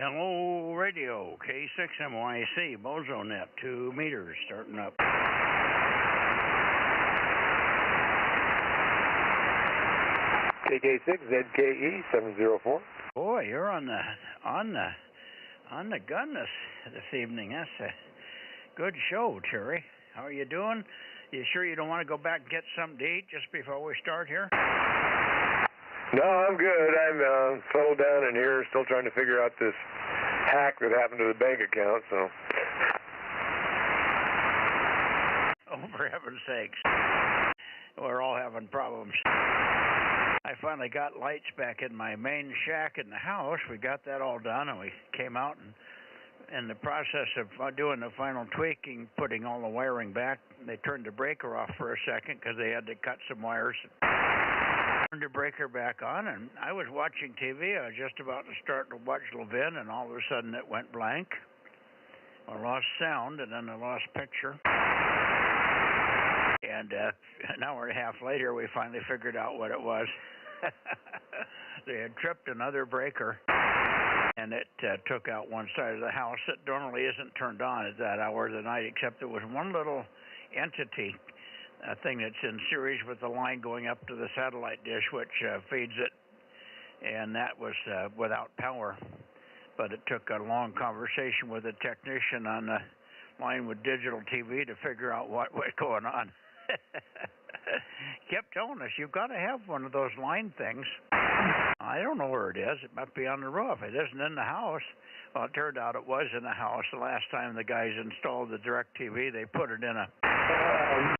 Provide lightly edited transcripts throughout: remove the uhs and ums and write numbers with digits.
Hello, radio, K6MYC, Bozo Net, 2 meters, starting up. KK6ZKE 704. Boy, you're on the gun this evening. That's a good show, Terry. How are you doing? You sure you don't want to go back and get something to eat just before we start here? No, I'm good. I'm settled down in here, still trying to figure out this hack that happened to the bank account, so. Oh, for heaven's sakes. We're all having problems. I finally got lights back in my main shack in the house. We got that all done, and we came out and in the process of doing the final tweaking, putting all the wiring back, they turned the breaker off for a second because they had to cut some wires. Turned the breaker back on, and I was watching TV. I was just about to start to watch Levin, and all of a sudden it went blank. I lost sound, and then I lost picture. And an hour and a half later, we finally figured out what it was. They had tripped another breaker, and it took out one side of the house that normally isn't turned on at that hour of the night, except there was one little entity, a thing that's in series with the line going up to the satellite dish, which feeds it, and that was without power. But it took a long conversation with a technician on the line with digital TV to figure out what was going on. Kept telling us, you've got to have one of those line things. I don't know where it is. It might be on the roof. It isn't in the house. Well, it turned out it was in the house. The last time the guys installed the DirecTV, they put it in the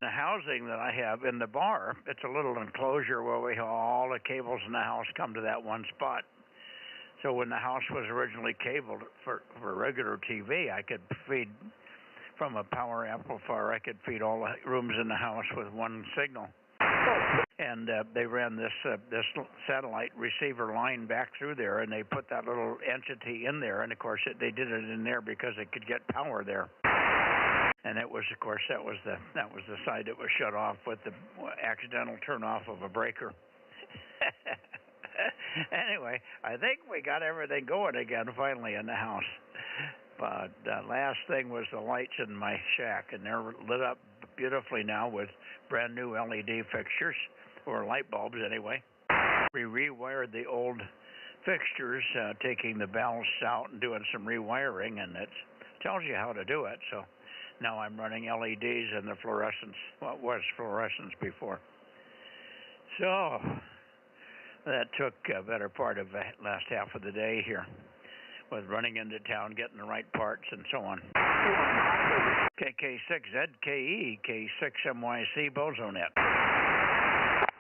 housing that I have in the bar. It's a little enclosure where we have all the cables in the house come to that one spot. So when the house was originally cabled for regular TV, I could feed from a power amplifier. I could feed all the rooms in the house with one signal. And they ran this satellite receiver line back through there, and they put that little entity in there. And of course, they did it in there because they could get power there. And it was, of course, that was the side that was shut off with the accidental turn off of a breaker. Anyway, I think we got everything going again finally in the house. But the last thing was the lights in my shack, and they're lit up beautifully now with brand new LED fixtures, or light bulbs anyway. We rewired the old fixtures, taking the ballasts out and doing some rewiring, and it tells you how to do it. So now I'm running LEDs and the fluorescence, what was fluorescence before. So that took a better part of the last half of the day here, with running into town, getting the right parts, and so on. KK6ZKE, K6MYC, Bozo Net.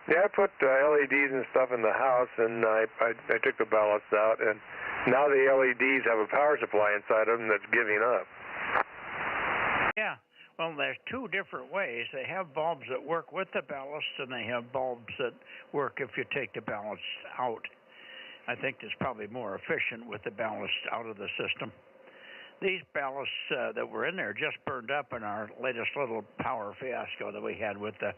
Yeah, I put LEDs and stuff in the house, and I took the ballasts out, and now the LEDs have a power supply inside of them that's giving up. Yeah, well, there's two different ways. They have bulbs that work with the ballast, and they have bulbs that work if you take the ballast out. I think it's probably more efficient with the ballast out of the system. These ballasts that were in there just burned up in our latest little power fiasco that we had with the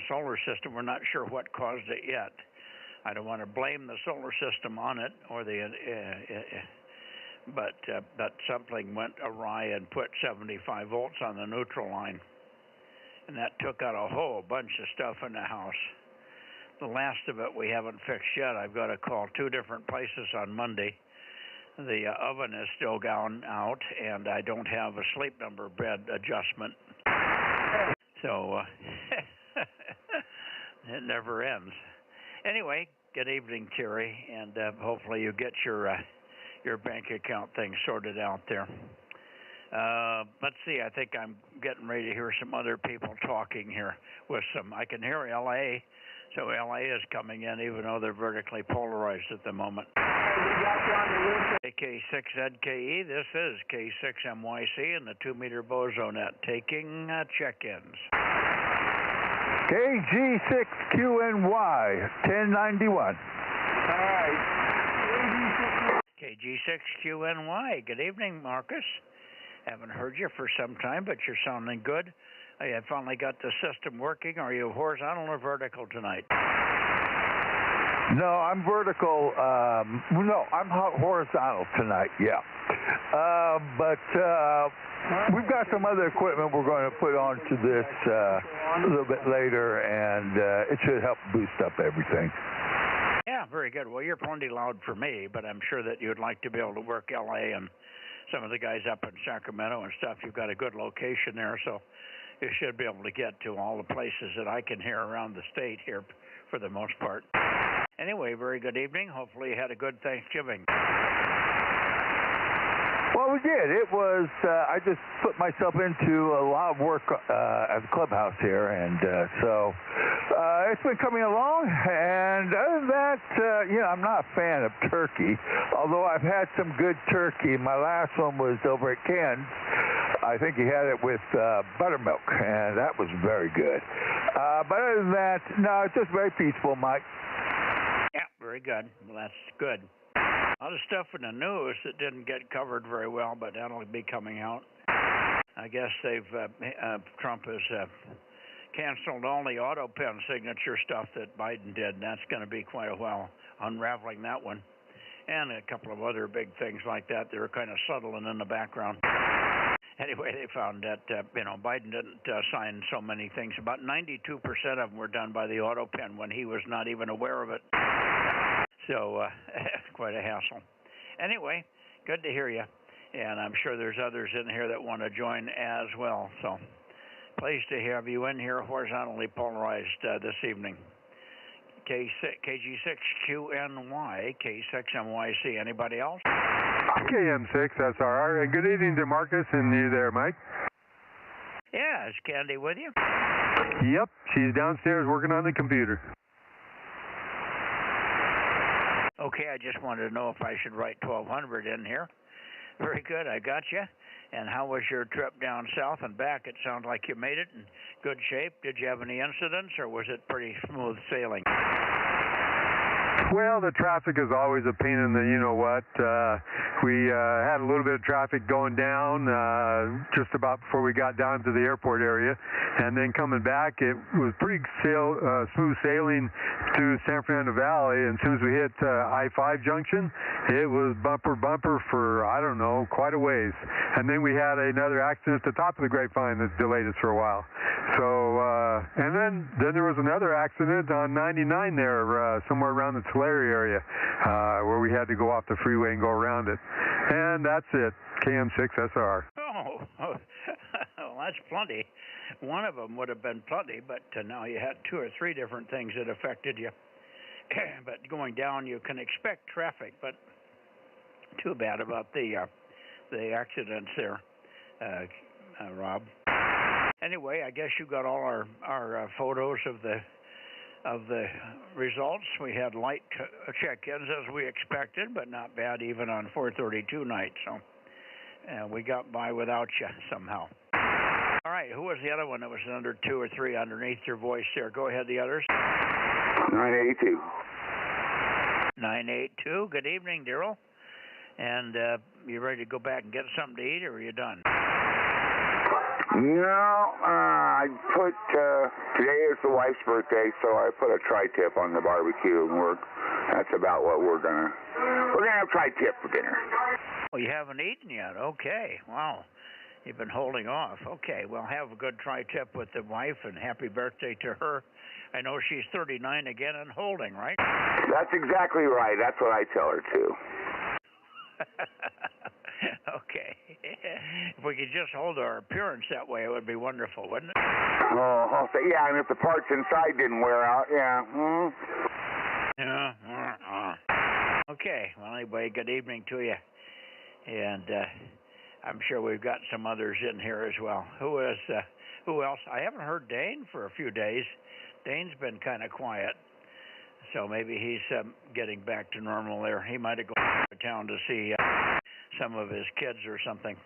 solar system. We're not sure what caused it yet. I don't want to blame the solar system on it, or but something went awry and put 75 volts on the neutral line, and that took out a whole bunch of stuff in the house. The last of it we haven't fixed yet. I've got to call 2 different places on Monday. The oven is still gone out, and I don't have a sleep number bed adjustment. So it never ends. Anyway, good evening, Terry, and hopefully you get your bank account thing sorted out there. Let's see, I think I'm getting ready to hear some other people talking here with some. I can hear LA. So LA is coming in, even though they're vertically polarized at the moment. KK6ZKE, this is K6MYC and the 2-meter Bozo Net, taking check-ins. KG6QNY, 1091. All right. KG6QNY, good evening, Marcus. Haven't heard you for some time, but you're sounding good. I finally got the system working. Are you horizontal or vertical tonight? No, I'm vertical. No, I'm horizontal tonight, yeah. But we've got some other equipment we're going to put onto this a little bit later, and it should help boost up everything. Yeah, very good. Well, you're plenty loud for me, but I'm sure that you'd like to be able to work L.A. and some of the guys up in Sacramento and stuff. You've got a good location there, so you should be able to get to all the places that I can hear around the state here for the most part. Anyway, very good evening. Hopefully you had a good Thanksgiving. Well, we did. It was, I just put myself into a lot of work at the clubhouse here, and so it's been coming along. And other than that, I'm not a fan of turkey, although I've had some good turkey. My last one was over at Ken's. I think he had it with buttermilk, and that was very good. But other than that, no, it's just very peaceful, Mike. Yeah, very good. Well, that's good. A lot of stuff in the news that didn't get covered very well, but that'll be coming out. I guess Trump has canceled all the auto pen signature stuff that Biden did, and that's going to be quite a while unraveling that one. And a couple of other big things like that. They were kind of subtle and in the background. Anyway, they found that, Biden didn't sign so many things. About 92% of them were done by the auto pen when he was not even aware of it. So, quite a hassle. Anyway, good to hear you. And I'm sure there's others in here that want to join as well. So, pleased to have you in here, horizontally polarized this evening. KG6QNY, K6MYC. Anybody else? KM6SR. And good evening to Marcus and you there, Mike. Yeah, is Candy with you? Yep, she's downstairs working on the computer. Okay, I just wanted to know if I should write 1200 in here. Very good, I got you. And how was your trip down south and back? It sounds like you made it in good shape. Did you have any incidents, or was it pretty smooth sailing? Well, the traffic is always a pain in the you-know-what. We had a little bit of traffic going down just about before we got down to the airport area. And then coming back, it was pretty smooth sailing through San Fernando Valley. And as soon as we hit I-5 junction, it was bumper for, I don't know, quite a ways. And then we had another accident at the top of the Grapevine that delayed us for a while. So, and then there was another accident on 99 there, somewhere around the Tulare area, where we had to go off the freeway and go around it. And that's it, KM6SR. Oh, well, that's plenty. One of them would have been plenty, but now you had 2 or 3 different things that affected you. But going down, you can expect traffic, but too bad about the accidents there, Rob. Anyway, I guess you got all our photos of the results. We had light check-ins as we expected, but not bad even on 432 night. So we got by without you somehow. All right, who was the other one that was under 2 or 3 underneath your voice there? Go ahead, the others. 982. 982. Good evening, Daryl. And you ready to go back and get something to eat, or are you done? No, I put, today is the wife's birthday, so I put a tri-tip on the barbecue, and that's about what we're gonna have tri-tip for dinner. Well, you haven't eaten yet. Okay, wow. You've been holding off. Okay, well, have a good tri-tip with the wife, and happy birthday to her. I know she's 39 again and holding, right? That's exactly right. That's what I tell her, too. Okay. If we could just hold our appearance that way, it would be wonderful, wouldn't it? Oh, yeah, and if the parts inside didn't wear out, yeah. Okay, well, anyway, good evening to you. And I'm sure we've got some others in here as well. Who else? I haven't heard Dane for a few days. Dane's been kind of quiet. So maybe he's getting back to normal there. He might have gone to town to see some of his kids or something.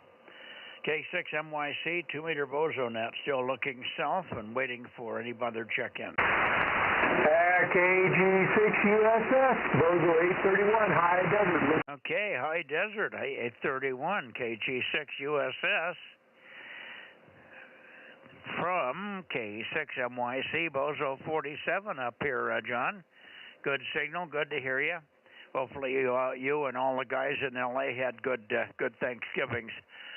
K6MYC, 2-meter Bozo Net, still looking south and waiting for any other check-in. KG6USS, Bozo 831, High Desert. Okay, High Desert, 831, KG6USS. From K6MYC, Bozo 47 up here, John. Good signal. Good to hear you. Hopefully you and all the guys in L.A. had good Thanksgivings.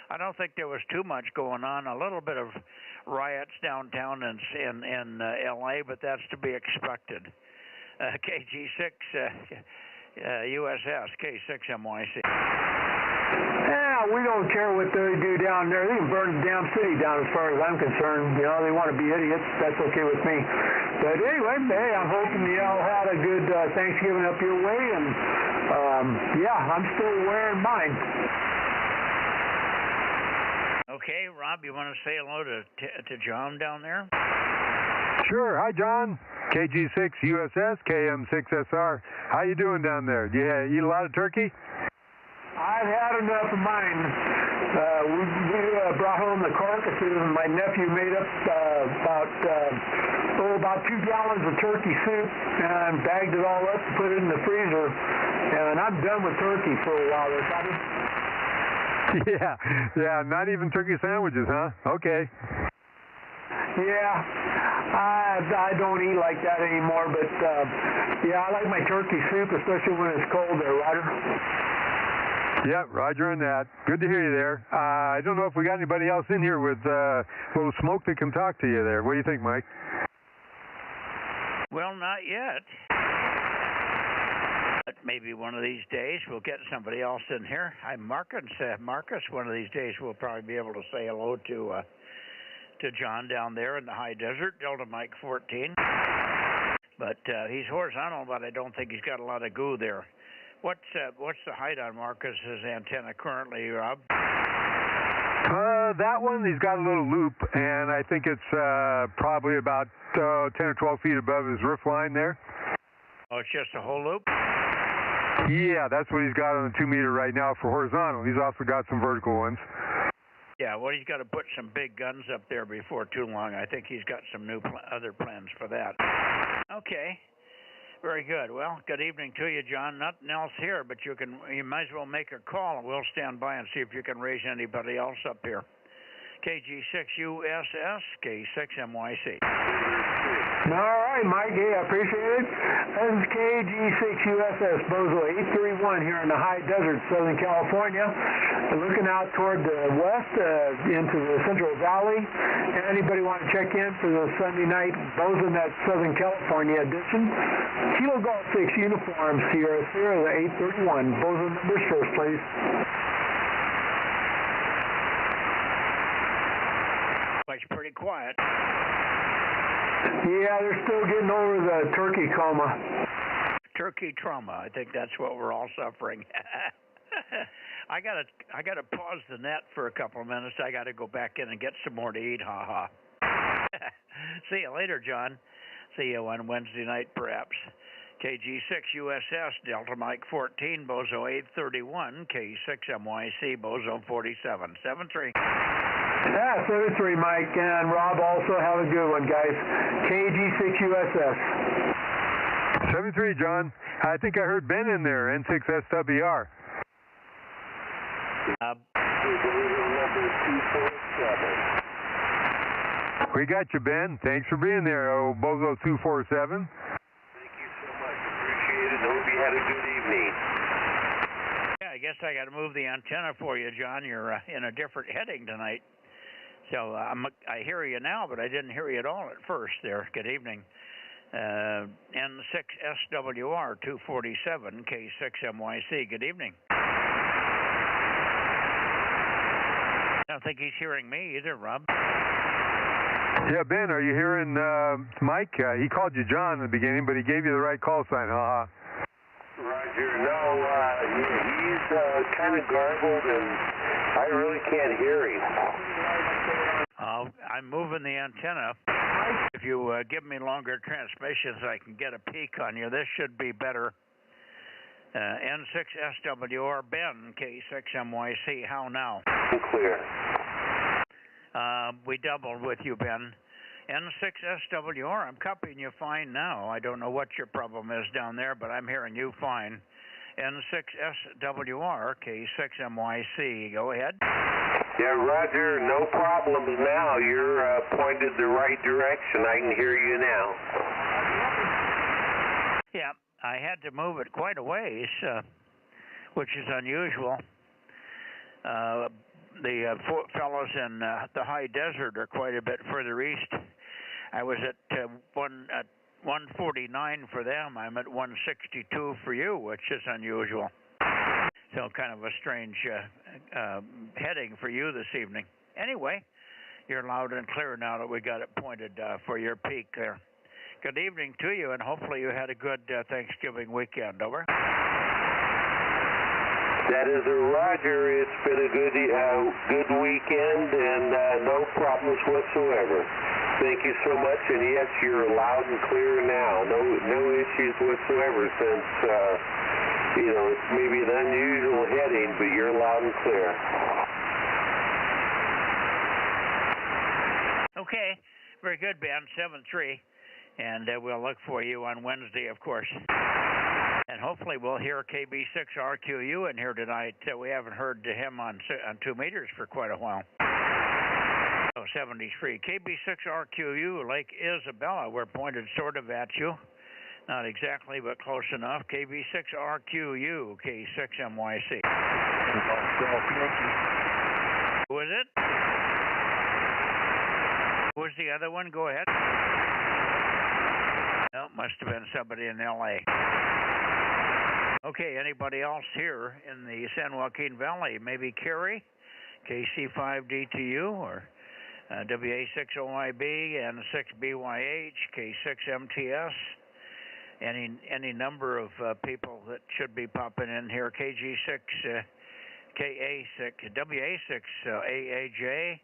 I don't think there was too much going on. A little bit of riots downtown in L.A., but that's to be expected. KG6 USS, K6MYC. Yeah, we don't care what they do down there. They can burn the damn city down as far as I'm concerned. You know, they want to be idiots. That's okay with me. But anyway, hey, I'm hoping you all had a good Thanksgiving up your way. And, yeah, I'm still wearing mine. Okay, Rob, you want to say hello to John down there? Sure. Hi, John. KG6 USS, KM6SR. How you doing down there? Do you eat a lot of turkey? I've had enough of mine. We brought home the carcasses, and my nephew made up about 2 gallons of turkey soup and bagged it all up and put it in the freezer. And I'm done with turkey for a while there, Bobby. Yeah, not even turkey sandwiches, huh? Okay. Yeah, I don't eat like that anymore, but yeah, I like my turkey soup, especially when it's cold there, Roger. Yeah, Roger on that. Good to hear you there. I don't know if we got anybody else in here with a little smoke that can talk to you there. What do you think, Mike? Well, not yet. But maybe one of these days we'll get somebody else in here. I'm Marcus. One of these days we'll probably be able to say hello to John down there in the high desert, Delta Mike 14. But he's horizontal, but I don't think he's got a lot of goo there. What's the height on Marcus's antenna currently, Rob? That one, he's got a little loop, and I think it's probably about 10 or 12 feet above his roof line there. Oh, it's just a whole loop? Yeah, that's what he's got on the 2 meter right now for horizontal. He's also got some vertical ones. Yeah, well, he's got to put some big guns up there before too long. I think he's got some new other plans for that. Okay. Very good. Well, good evening to you, John. Nothing else here, but you might as well make a call, and we'll stand by and see if you can raise anybody else up here. KG6USS, K6MYC. All right, Mike. Hey, I appreciate it. This is KG6USS Bozo 831 here in the high desert, Southern California. Looking out toward the west into the Central Valley. Anybody want to check in for the Sunday night Bozo Net Southern California edition? Kilo Golf 6 Uniform Sierra 831. Bozo numbers first, please. It's pretty quiet. Yeah, they're still getting over the turkey coma. Turkey trauma. I think that's what we're all suffering. I gotta pause the net for a couple of minutes. I gotta go back in and get some more to eat. Ha ha. See you later, John. See you on Wednesday night, perhaps. KG6 USS Delta Mike 14 Bozo 831 K6MYC Bozo 47 73. Yeah, 73, Mike, and Rob, also have a good one, guys. KG6USS. 73, John. I think I heard Ben in there, N6SWR. We got you, Ben. Thanks for being there, Bozo 247. Thank you so much. Appreciate it. Hope you had a good evening. Yeah, I guess I got to move the antenna for you, John. You're in a different heading tonight. So I hear you now, but I didn't hear you at all at first there. Good evening. N6SWR 247 K6MYC. Good evening. I don't think he's hearing me either, Rob. Yeah, Ben, are you hearing Mike? He called you John in the beginning, but he gave you the right call sign. Ha-ha. Roger. No, he's kind of garbled, and I really can't hear him. I'm moving the antenna. If you give me longer transmissions, I can get a peek on you. This should be better. N6SWR, Ben, K6MYC. How now? Clear. We doubled with you, Ben. N6SWR, I'm copying you fine now. I don't know what your problem is down there, but I'm hearing you fine. N6SWR, K6MYC. Go ahead. Yeah, Roger, no problems now. You're pointed the right direction. I can hear you now. Yeah, I had to move it quite a ways, which is unusual. The fellows in the high desert are quite a bit further east. I was at 149 for them. I'm at 162 for you, which is unusual. So kind of a strange heading for you this evening. Anyway, you're loud and clear now that we got it pointed for your peak there. Good evening to you, and hopefully you had a good Thanksgiving weekend. Over. That is a Roger. It's been a good weekend and no problems whatsoever. Thank you so much, and yes, you're loud and clear now. No issues whatsoever since, it's maybe an unusual heading, but you're loud and clear. Okay, very good, Ben. 7-3, and we'll look for you on Wednesday, of course. And hopefully we'll hear KB6RQU in here tonight. We haven't heard him on 2 meters for quite a while. So 73. KB6RQU, Lake Isabella. We're pointed sort of at you. Not exactly, but close enough. KB6RQU, K6MYC. Who is it? Who's the other one? Go ahead. No, must have been somebody in L.A. Okay, anybody else here in the San Joaquin Valley? Maybe Kerry, KC5DTU, or WA6OIB, N6BYH, K6MTS. Any number of people that should be popping in here. KG6, KA6, WA6, AAJ.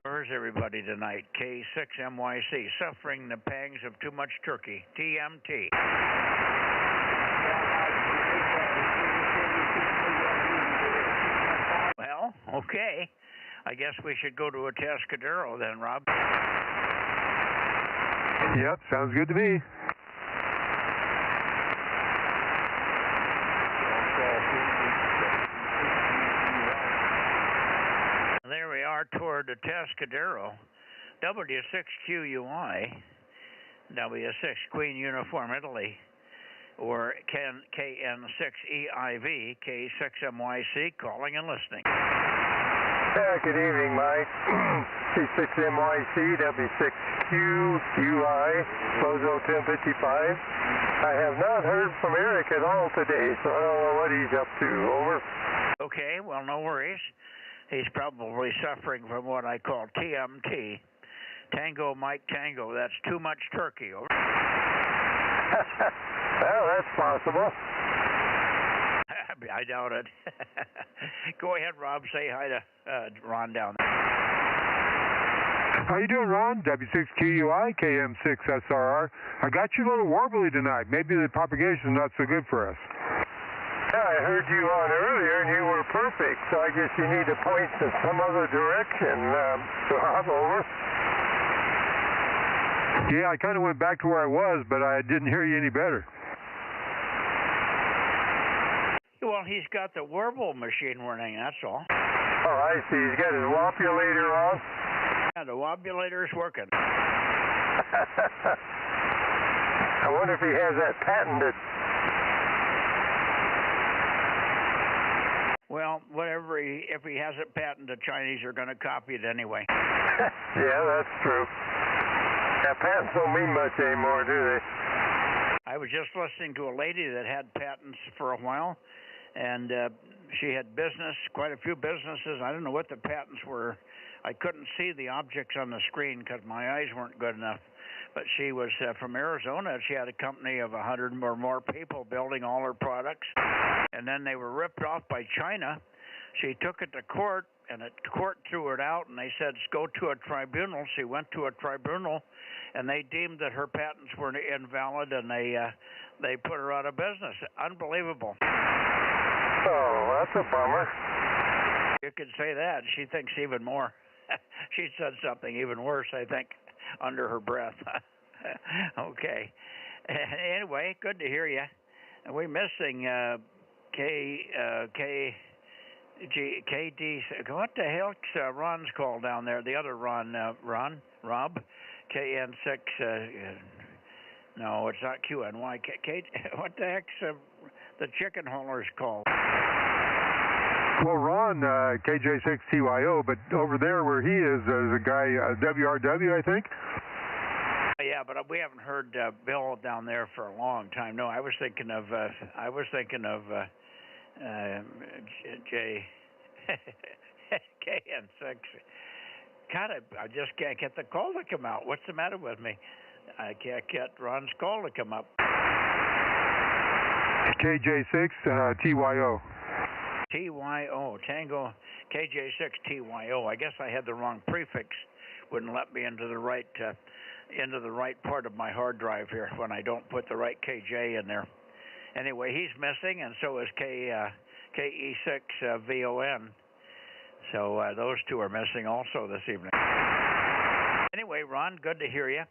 Where's everybody tonight? K6MYC, suffering the pangs of too much turkey. TMT. Well, okay. I guess we should go to a Atascadero then, Rob. Yep, sounds good to me. There we are toward the Atascadero. W6QUI, W6 Queen Uniform Italy, or KN6EIV, K6MYC, calling and listening. Good evening, Mike. C6MYC, W6QUI, Bozo 1055. I have not heard from Eric at all today, so I don't know what he's up to. Over. Okay, well, no worries. He's probably suffering from what I call TMT. Tango Mike Tango. That's too much turkey. Over. Well, that's possible. I doubt it. Go ahead, Rob. Say hi to Ron down there. How you doing, Ron? W6QUI, KM6SRR. I got you a little warbly tonight. Maybe the propagation's not so good for us. Yeah, I heard you on earlier, and you were perfect, so I guess you need to point to some other direction. So I'm over. Yeah, I kind of went back to where I was, but I didn't hear you any better. Well, he's got the warble machine running, that's all. Oh, I see. He's got his wobulator on? Yeah, the wobulator's working. I wonder if he has that patented. Well, whatever if he has it patented, the Chinese are going to copy it anyway. Yeah, that's true. Yeah, patents don't mean much anymore, do they? I was just listening to a lady that had patents for a while, and she had quite a few businesses. I don't know what the patents were. I couldn't see the objects on the screen because my eyes weren't good enough. But she was from Arizona. She had a company of 100 or more people building all her products. And then they were ripped off by China. She took it to court, and the court threw it out, and they said, go to a tribunal. She went to a tribunal, and they deemed that her patents were invalid, and they put her out of business. Unbelievable. Oh, that's a bummer. You could say that. She thinks even more. She said something even worse, I think, under her breath. Okay. Anyway, good to hear you. We're missing KD. What the hell's Ron's call down there? The other Ron, Rob, KN6. No, it's not QNY. What the heck's the chicken haulers called? Well, Ron, KJ6TYO, but over there where he is, there's a guy, WRW, I think. Yeah, but we haven't heard Bill down there for a long time. No, I was thinking of J KN6. God, I just can't get the call to come out. What's the matter with me? I can't get Ron's call to come up. KJ6TYO. TYO, Tango, KJ6TYO. I guess I had the wrong prefix. Wouldn't let me into the right part of my hard drive here when I don't put the right KJ in there. Anyway, he's missing, and so is KE6VON. So those two are missing also this evening. Anyway, Ron, good to hear you.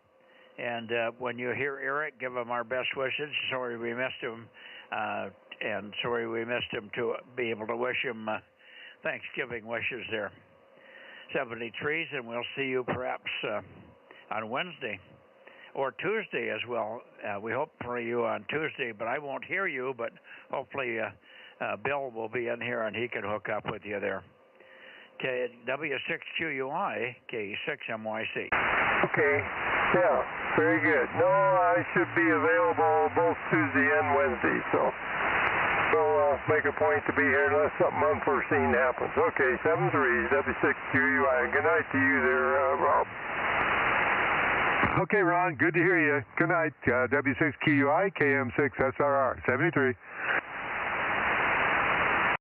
And when you hear Eric, give him our best wishes. Sorry we missed him. And sorry we missed him to be able to wish him Thanksgiving wishes there. 73s, and we'll see you perhaps on Wednesday or Tuesday as well. We hope for you on Tuesday, but I won't hear you, but hopefully Bill will be in here and he can hook up with you there. W6QUI, K6MYC. Okay, yeah, very good. No, I should be available both Tuesday and Wednesday, so make a point to be here unless something unforeseen happens. Okay, 73, W6QUI. Good night to you there, Rob. Okay, Ron, good to hear you. Good night, W6QUI, KM6SRR, 73.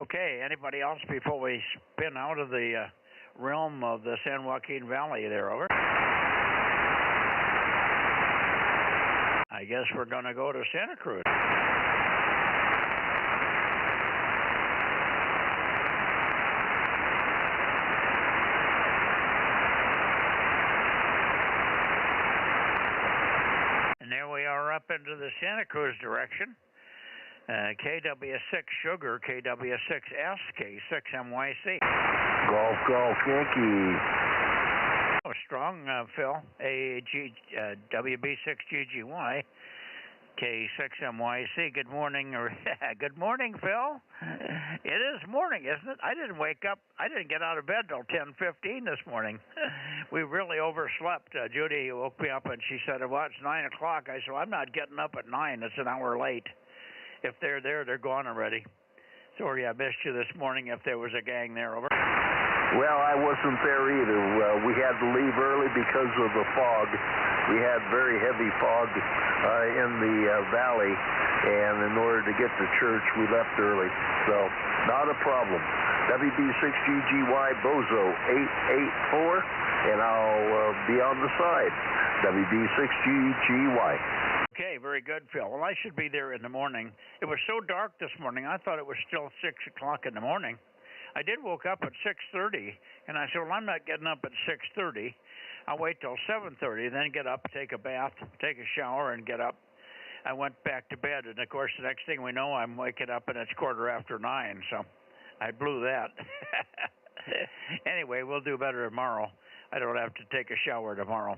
Okay, anybody else before we spin out of the realm of the San Joaquin Valley there, over? I guess we're going to go to Santa Cruz. And there we are up into the Santa Cruz direction. KW6 Sugar, KW6S, K6MYC. Golf, Yankee. Oh, strong, Phil. WB6GGY, K6MYC. Good morning, good morning, Phil. It is morning, isn't it? I didn't wake up. I didn't get out of bed till 10:15 this morning. We really overslept. Judy woke me up and she said, "Well, it's 9 o'clock." I said, "I'm not getting up at 9. It's an hour late." If they're there, they're gone already. Sorry I missed you this morning if there was a gang there, over. Well, I wasn't there either. We had to leave early because of the fog. We had very heavy fog in the valley, and in order to get to church, we left early. So, not a problem. WB6GGY Bozo 884, and I'll be on the side. WB6GGY. Okay, very good, Phil. Well, I should be there in the morning. It was so dark this morning, I thought it was still 6 o'clock in the morning. I did woke up at 6:30, and I said, well, I'm not getting up at 6:30. I'll wait till 7:30, then get up, take a bath, take a shower, and get up. I went back to bed, and, of course, the next thing we know, I'm waking up, and it's 9:15, so I blew that. Anyway, we'll do better tomorrow. I don't have to take a shower tomorrow.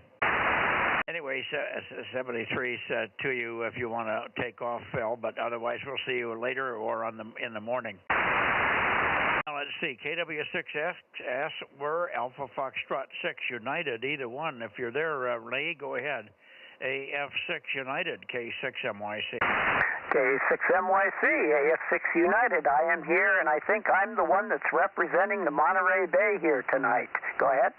Anyway, 73 to you if you want to take off, Phil, but otherwise we'll see you later or in the morning. Now let's see, KW6S, we're Alpha Foxtrot 6 United, either one. If you're there, Lee, go ahead. AF6 United, K6MYC. K6MYC, AF6 United. I am here, and I think I'm the one that's representing the Monterey Bay here tonight. Go ahead.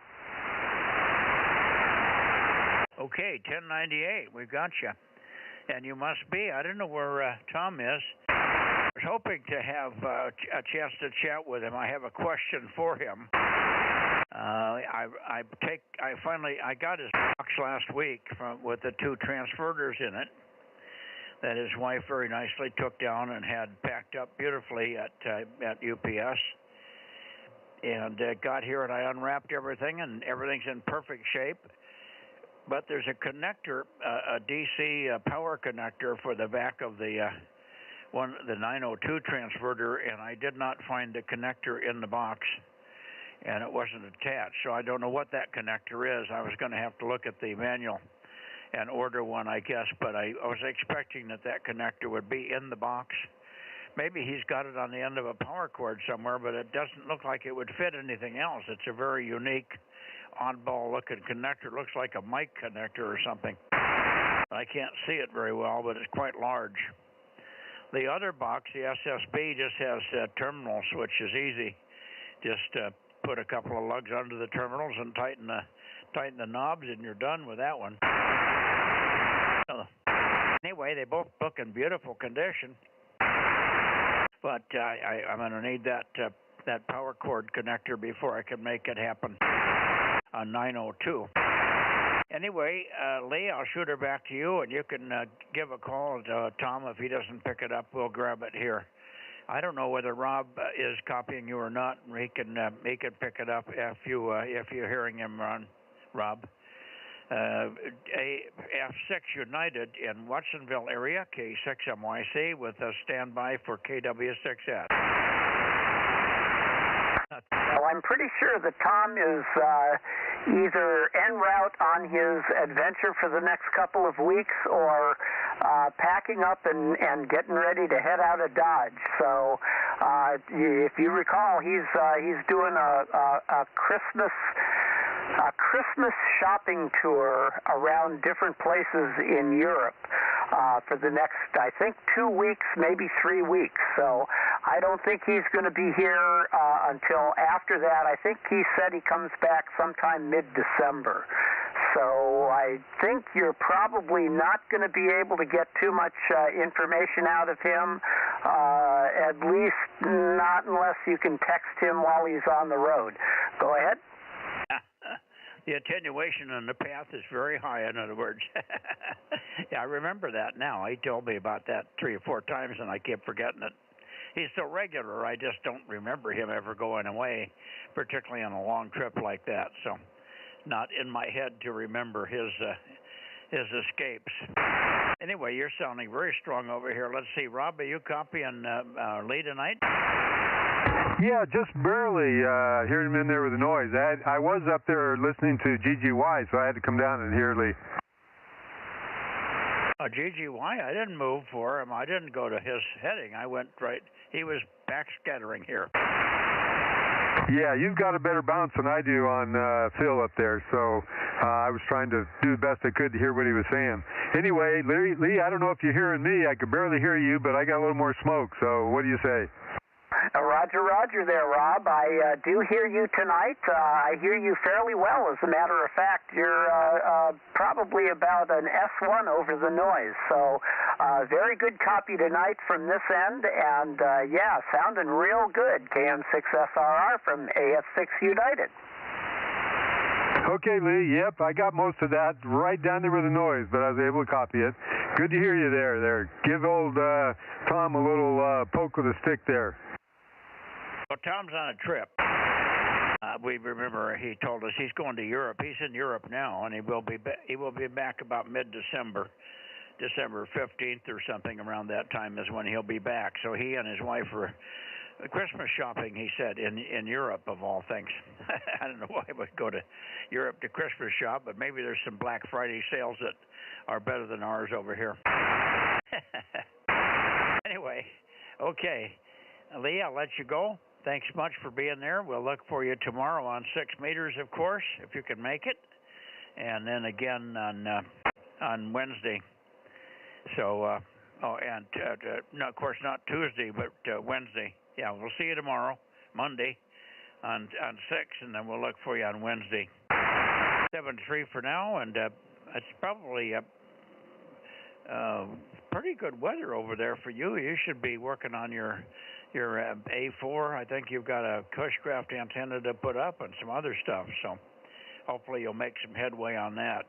Okay, 1098, we've got you. And you must be, I don't know where Tom is. I was hoping to have a chance to chat with him. I have a question for him. I got his box last week with the 2 transverters in it that his wife very nicely took down and had packed up beautifully at UPS. And got here and I unwrapped everything, and everything's in perfect shape. But there's a connector, a DC power connector for the back of the 902 transverter, and I did not find the connector in the box, and it wasn't attached. So I don't know what that connector is. I was going to have to look at the manual and order one, I guess. But I was expecting that connector would be in the box. Maybe he's got it on the end of a power cord somewhere, but it doesn't look like it would fit anything else. It's a very unique, oddball-looking connector. It looks like a mic connector or something. I can't see it very well, but it's quite large. The other box, the SSB, just has terminal switches. Easy. Just put a couple of lugs under the terminals and tighten the knobs, and you're done with that one. Anyway, they both look in beautiful condition. But I'm going to need that power cord connector before I can make it happen on 902. Anyway, Lee, I'll shoot her back to you, and you can give a call to Tom. If he doesn't pick it up, we'll grab it here. I don't know whether Rob is copying you or not. He can pick it up if you're hearing him, Rob. F6 United in Watsonville area, K6MYC, with a standby for KW6S. Well, I'm pretty sure that Tom is either en route on his adventure for the next couple of weeks or packing up and getting ready to head out of Dodge. So if you recall, he's doing a Christmas shopping tour around different places in Europe for the next, I think, 2 weeks, maybe 3 weeks. So I don't think he's going to be here until after that. I think he said he comes back sometime mid-December. So I think you're probably not going to be able to get too much information out of him, at least not unless you can text him while he's on the road. Go ahead. The attenuation on the path is very high, in other words. Yeah, I remember that now. He told me about that 3 or 4 times, and I kept forgetting it. He's so regular, I just don't remember him ever going away, particularly on a long trip like that. So not in my head to remember his escapes. Anyway, you're sounding very strong over here. Let's see, Rob, are you copying Lee tonight? Yeah, just barely hearing him in there with the noise. I was up there listening to GGY, so I had to come down and hear Lee. GGY, I didn't move for him. I didn't go to his heading. I went right. He was backscattering here. Yeah, you've got a better bounce than I do on Phil up there, so I was trying to do the best I could to hear what he was saying. Anyway, Lee, I don't know if you're hearing me. I could barely hear you, but I got a little more smoke, so what do you say? Roger there, Rob. I do hear you tonight. I hear you fairly well, as a matter of fact. You're probably about an S1 over the noise. So very good copy tonight from this end. And, yeah, sounding real good. KM6SRR from AF6 United. Okay, Lee. Yep, I got most of that right down there with the noise, but I was able to copy it. Good to hear you there. Give old Tom a little poke with a stick there. Well, Tom's on a trip. We remember he told us he's going to Europe. He's in Europe now, and he will be back about mid-December, December 15th or something. Around that time is when he'll be back. So he and his wife are Christmas shopping, he said, in Europe, of all things. I don't know why he would go to Europe to Christmas shop, but maybe there's some Black Friday sales that are better than ours over here. Anyway, okay. Lee, I'll let you go. Thanks much for being there. We'll look for you tomorrow on 6 meters, of course, if you can make it, and then again on Wednesday. So, no, of course not Tuesday, but Wednesday. Yeah, we'll see you tomorrow, Monday, on 6, and then we'll look for you on Wednesday. 7-3 for now, and it's probably pretty good weather over there for you. You should be working on your A4. I think you've got a Cushcraft antenna to put up and some other stuff, so hopefully you'll make some headway on that.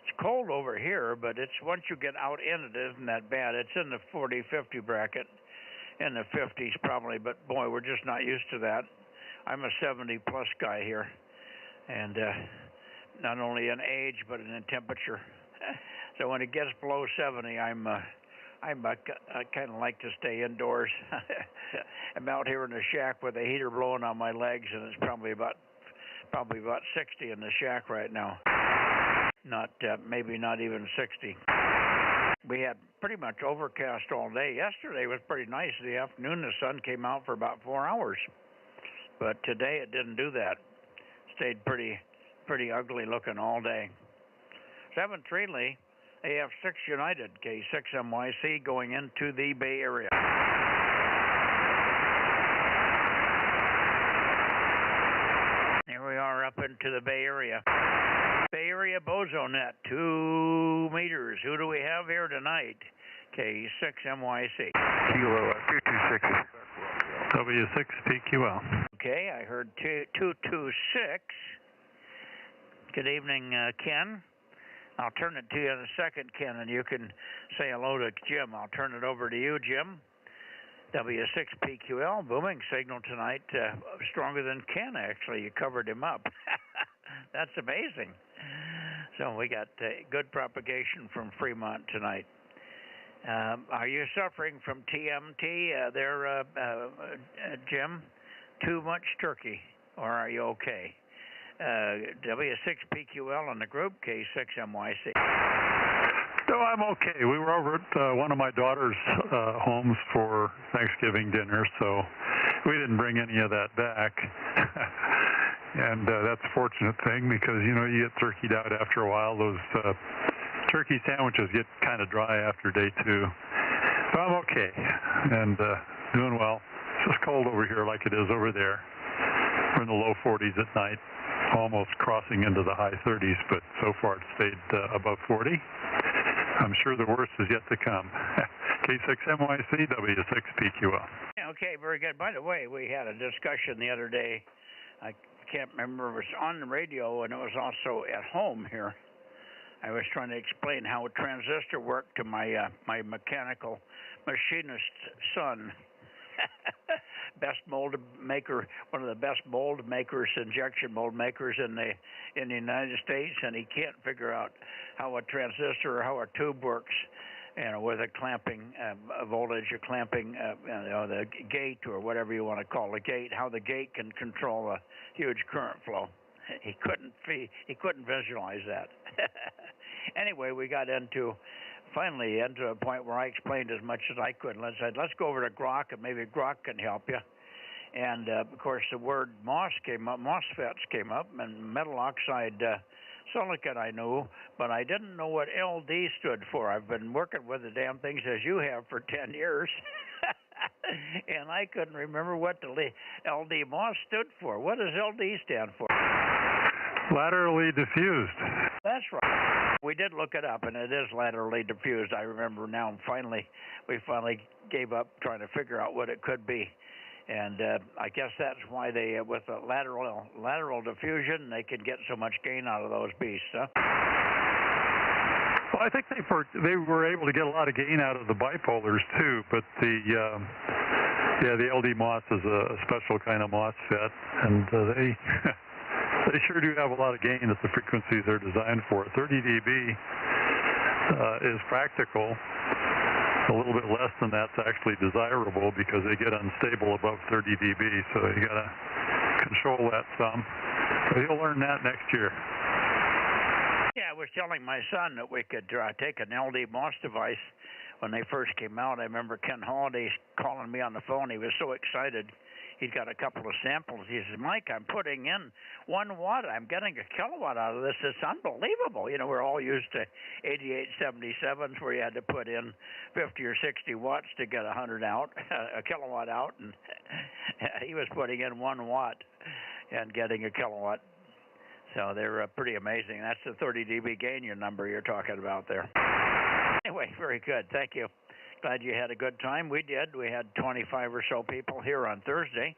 It's cold over here, but it's once you get out in it isn't that bad. It's in the 40-50 bracket, in the 50s probably, but boy, we're just not used to that. I'm a 70-plus guy here, and not only in age but in temperature. So when it gets below 70, I kind of like to stay indoors. I'm out here in the shack with a heater blowing on my legs, and it's probably about 60 in the shack right now. maybe not even 60. We had pretty much overcast all day. Yesterday was pretty nice. In the afternoon, the sun came out for about 4 hours. But today it didn't do that. Stayed pretty ugly looking all day. 7-3 Lee, AF6 United, K6MYC going into the Bay Area. Here we are up into the Bay Area. Bay Area Bozo Net, 2 meters. Who do we have here tonight? K6MYC. Kilo 226. W6PQL. Okay, I heard 226. Good evening, Ken. I'll turn it to you in a second, Ken, and you can say hello to Jim. I'll turn it over to you, Jim. W6PQL, booming signal tonight, stronger than Ken, actually. You covered him up. That's amazing. So we got good propagation from Fremont tonight. Are you suffering from TMT there, Jim? Too much turkey, or are you okay? W6PQL on the group, K6MYC. No, I'm okay. We were over at one of my daughter's homes for Thanksgiving dinner, so we didn't bring any of that back. And that's a fortunate thing because, you know, you get turkeyed out after a while. Those turkey sandwiches get kind of dry after day 2. So I'm okay and doing well. It's just cold over here like it is over there. We're in the low 40s at night, almost crossing into the high 30s, but so far it's stayed above 40. I'm sure the worst is yet to come. K6MYC, W6PQL. Okay, very good. By the way, we had a discussion the other day. I can't remember if it was on the radio, and it was also at home here. I was trying to explain how a transistor worked to my my mechanical machinist son. Best mold maker, one of the best mold makers, injection mold makers in the United States, and he can't figure out how a transistor or how a tube works, you know, with a clamping voltage, or clamping, you know, the gate or whatever you want to call the gate, how the gate can control a huge current flow. He couldn't visualize that. Anyway, we got finally into a point where I explained as much as I could. And I said, let's go over to Grok, and maybe Grok can help you. And, of course, the word MOSFETs came up, and metal oxide silicon I knew, but I didn't know what LD stood for. I've been working with the damn things as you have for 10 years, and I couldn't remember what the LD MOS stood for. What does LD stand for? Laterally diffused. That's right. We did look it up, and it is laterally diffused. I remember now. We finally gave up trying to figure out what it could be, and I guess that's why they, with the lateral diffusion, they could get so much gain out of those beasts, huh? Well, I think they were able to get a lot of gain out of the bipolars too, but the LD MOS is a special kind of MOSFET, and they sure do have a lot of gain at the frequencies they're designed for. 30 dB is practical. A little bit less than that's actually desirable because they get unstable above 30 dB, so you got to control that some. But you'll learn that next year. Yeah, I was telling my son that we could take an LD MOS device when they first came out. I remember Ken Holliday calling me on the phone. He was so excited. He'd got a couple of samples. He says, Mike, I'm putting in 1 watt. I'm getting a kilowatt out of this. It's unbelievable. You know, we're all used to 8877s where you had to put in 50 or 60 watts to get 100 out, a kilowatt out. And he was putting in 1 watt and getting a kilowatt. So they're pretty amazing. That's the 30 dB gain number you're talking about there. Anyway, very good. Thank you. Glad you had a good time. We did. We had 25 or so people here on Thursday,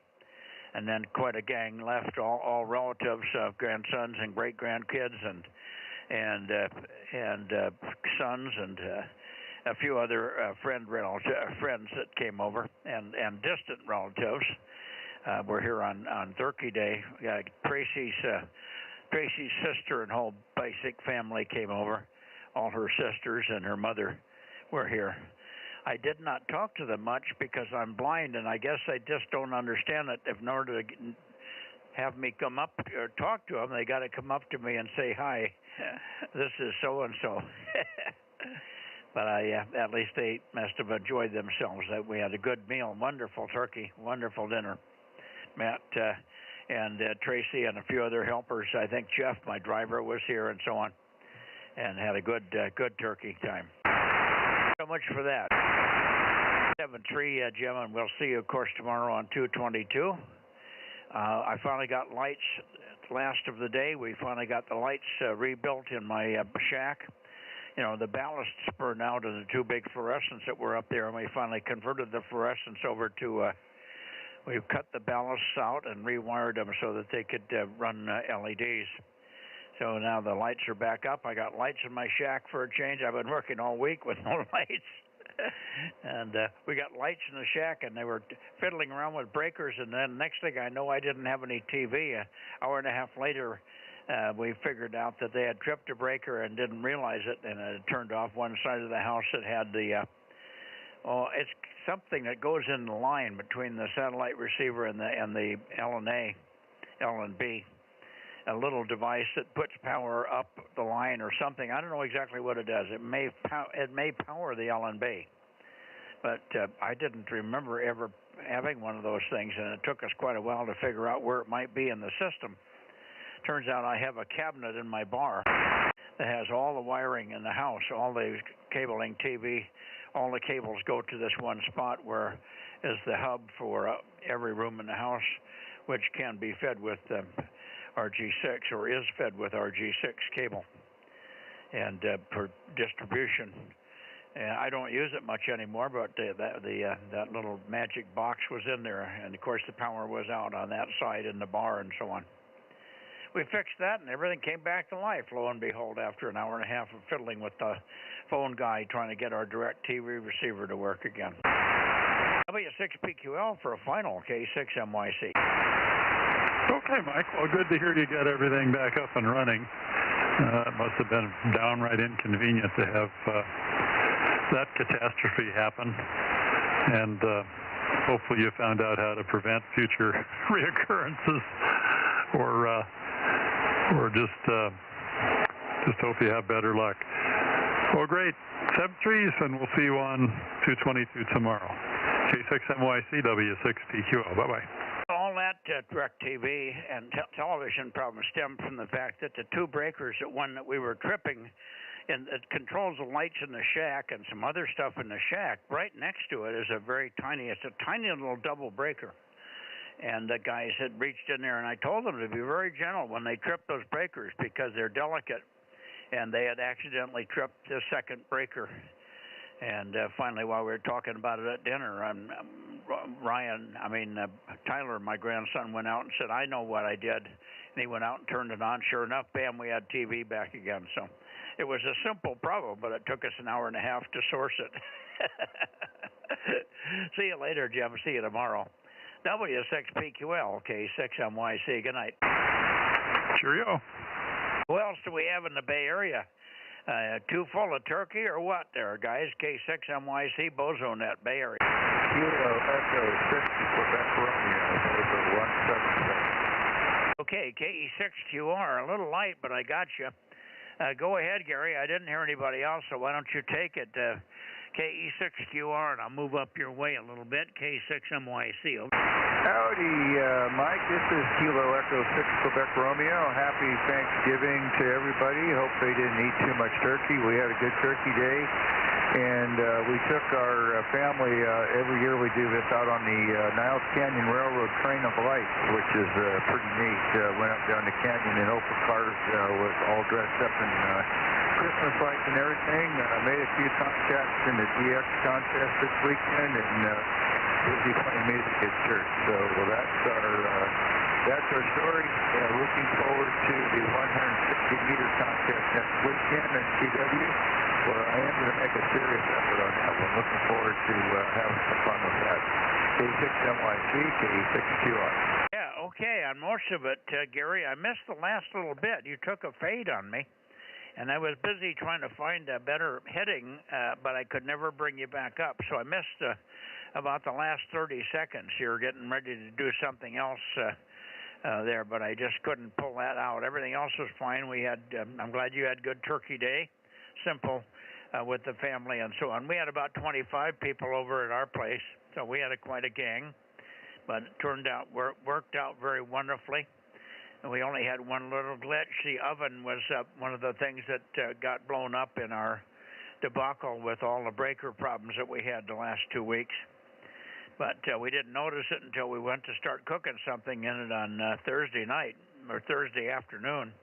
and then quite a gang left, all relatives, grandsons and great-grandkids, and sons, and a few other friends that came over, and distant relatives. We're here on Turkey Day. Tracy's sister and whole basic family came over. All her sisters and her mother were here. I did not talk to them much because I'm blind, and I guess they just don't understand it. In order to have me come up or talk to them, they got to come up to me and say, hi, this is so-and-so. But at least they must have enjoyed themselves. We had a good meal, wonderful turkey, wonderful dinner. Matt and Tracy and a few other helpers. I think Jeff, my driver, was here and so on, and had a good turkey time. So much for that. 7-3, Jim, and we'll see you, of course, tomorrow on 222. I finally got lights last of the day. We finally got the lights rebuilt in my shack. You know, the ballasts burned out of the two big fluorescents that were up there, and we finally converted the fluorescents over to, we've cut the ballasts out and rewired them so that they could run LEDs. So now the lights are back up. I got lights in my shack for a change. I've been working all week with no lights. And we got lights in the shack, and they were fiddling around with breakers, and then next thing I know, I didn't have any TV. An hour and a half later, we figured out that they had tripped a breaker and didn't realize it, and it turned off one side of the house that had the, it's something that goes in the line between the satellite receiver and the L&B. A little device that puts power up the line or something. I don't know exactly what it does. It may power the L&B, but I didn't remember ever having one of those things, and it took us quite a while to figure out where it might be in the system. Turns out I have a cabinet in my bar that has all the wiring in the house, all the cabling, TV, all the cables go to this one spot where is the hub for every room in the house, which can be fed with RG6 or is fed with RG6 cable and for distribution. I don't use it much anymore, but that little magic box was in there, and of course the power was out on that side in the bar and so on. We fixed that, and everything came back to life, lo and behold, after an hour and a half of fiddling with the phone guy trying to get our direct TV receiver to work again. W6PQL for a final K6MYC. Okay, Mike. Well, good to hear you got everything back up and running. It must have been downright inconvenient to have that catastrophe happen. And hopefully you found out how to prevent future reoccurrences, or just hope you have better luck. Well, great. 7-3s, and we'll see you on 222 tomorrow. K6MYC, W6PQL. Bye-bye. All that direct TV and television problem stemmed from the fact that the two breakers, that one that we were tripping, and it controls the lights in the shack and some other stuff in the shack, right next to it is it's a tiny little double breaker. And the guys had reached in there, and I told them to be very gentle when they trip those breakers because they're delicate. And they had accidentally tripped the second breaker. And finally, while we were talking about it at dinner, Tyler, my grandson, went out and said, I know what I did. And he went out and turned it on. Sure enough, bam, we had TV back again. So it was a simple problem, but it took us an hour and a half to source it. See you later, Jim. See you tomorrow. W6PQL, K6MYC. Good night. Cheerio. Who else do we have in the Bay Area? Too full of turkey or what there, guys? K6MYC, Bozo Net, Bay Area. Kilo Echo 6, Quebec Romeo, Bozo 177. Okay, KE6QR, a little light, but I got you. Go ahead, Gary. I didn't hear anybody else, so why don't you take it? KE6QR, and I'll move up your way a little bit. K6MYC. Howdy, Mike. This is Kilo Echo 6, Quebec Romeo. Happy Thanksgiving to everybody. Hope they didn't eat too much turkey. We had a good turkey day, and we took our family, every year we do this out on the Niles Canyon Railroad Train of Light, which is pretty neat. Went up down the canyon in open cars, was all dressed up in Christmas lights and everything. Made a few contacts in the DX contest this weekend, and busy playing music at church. So that's our story. Looking forward to the 150-meter contest next weekend in CW, where I am going to make a serious effort on that one. Looking forward to having some fun with that. K6MYC, KE6QR. Yeah, okay. On most of it, Gary, I missed the last little bit. You took a fade on me. And I was busy trying to find a better heading, but I could never bring you back up. So I missed about the last 30 seconds. You're getting ready to do something else there, but I just couldn't pull that out. Everything else was fine. We had, I'm glad you had good Turkey Day, simple, with the family and so on. We had about 25 people over at our place, so we had quite a gang, but it turned out, worked out very wonderfully. And we only had one little glitch. The oven was one of the things that got blown up in our debacle with all the breaker problems that we had the last 2 weeks. But we didn't notice it until we went to start cooking something in it on Thursday night or Thursday afternoon.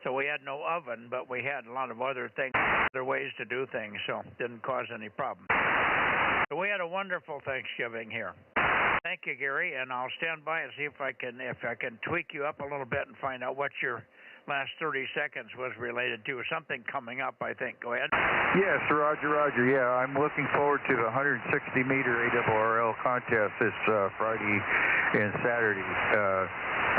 So we had no oven, but we had a lot of other things, other ways to do things, so it didn't cause any problem. So we had a wonderful Thanksgiving here. Thank you, Gary, and I'll stand by and see if I can tweak you up a little bit and find out what your last 30 seconds was related to. Something coming up, I think. Go ahead. Yes, Roger. Yeah, I'm looking forward to the 160-meter ARRL contest this Friday and Saturday.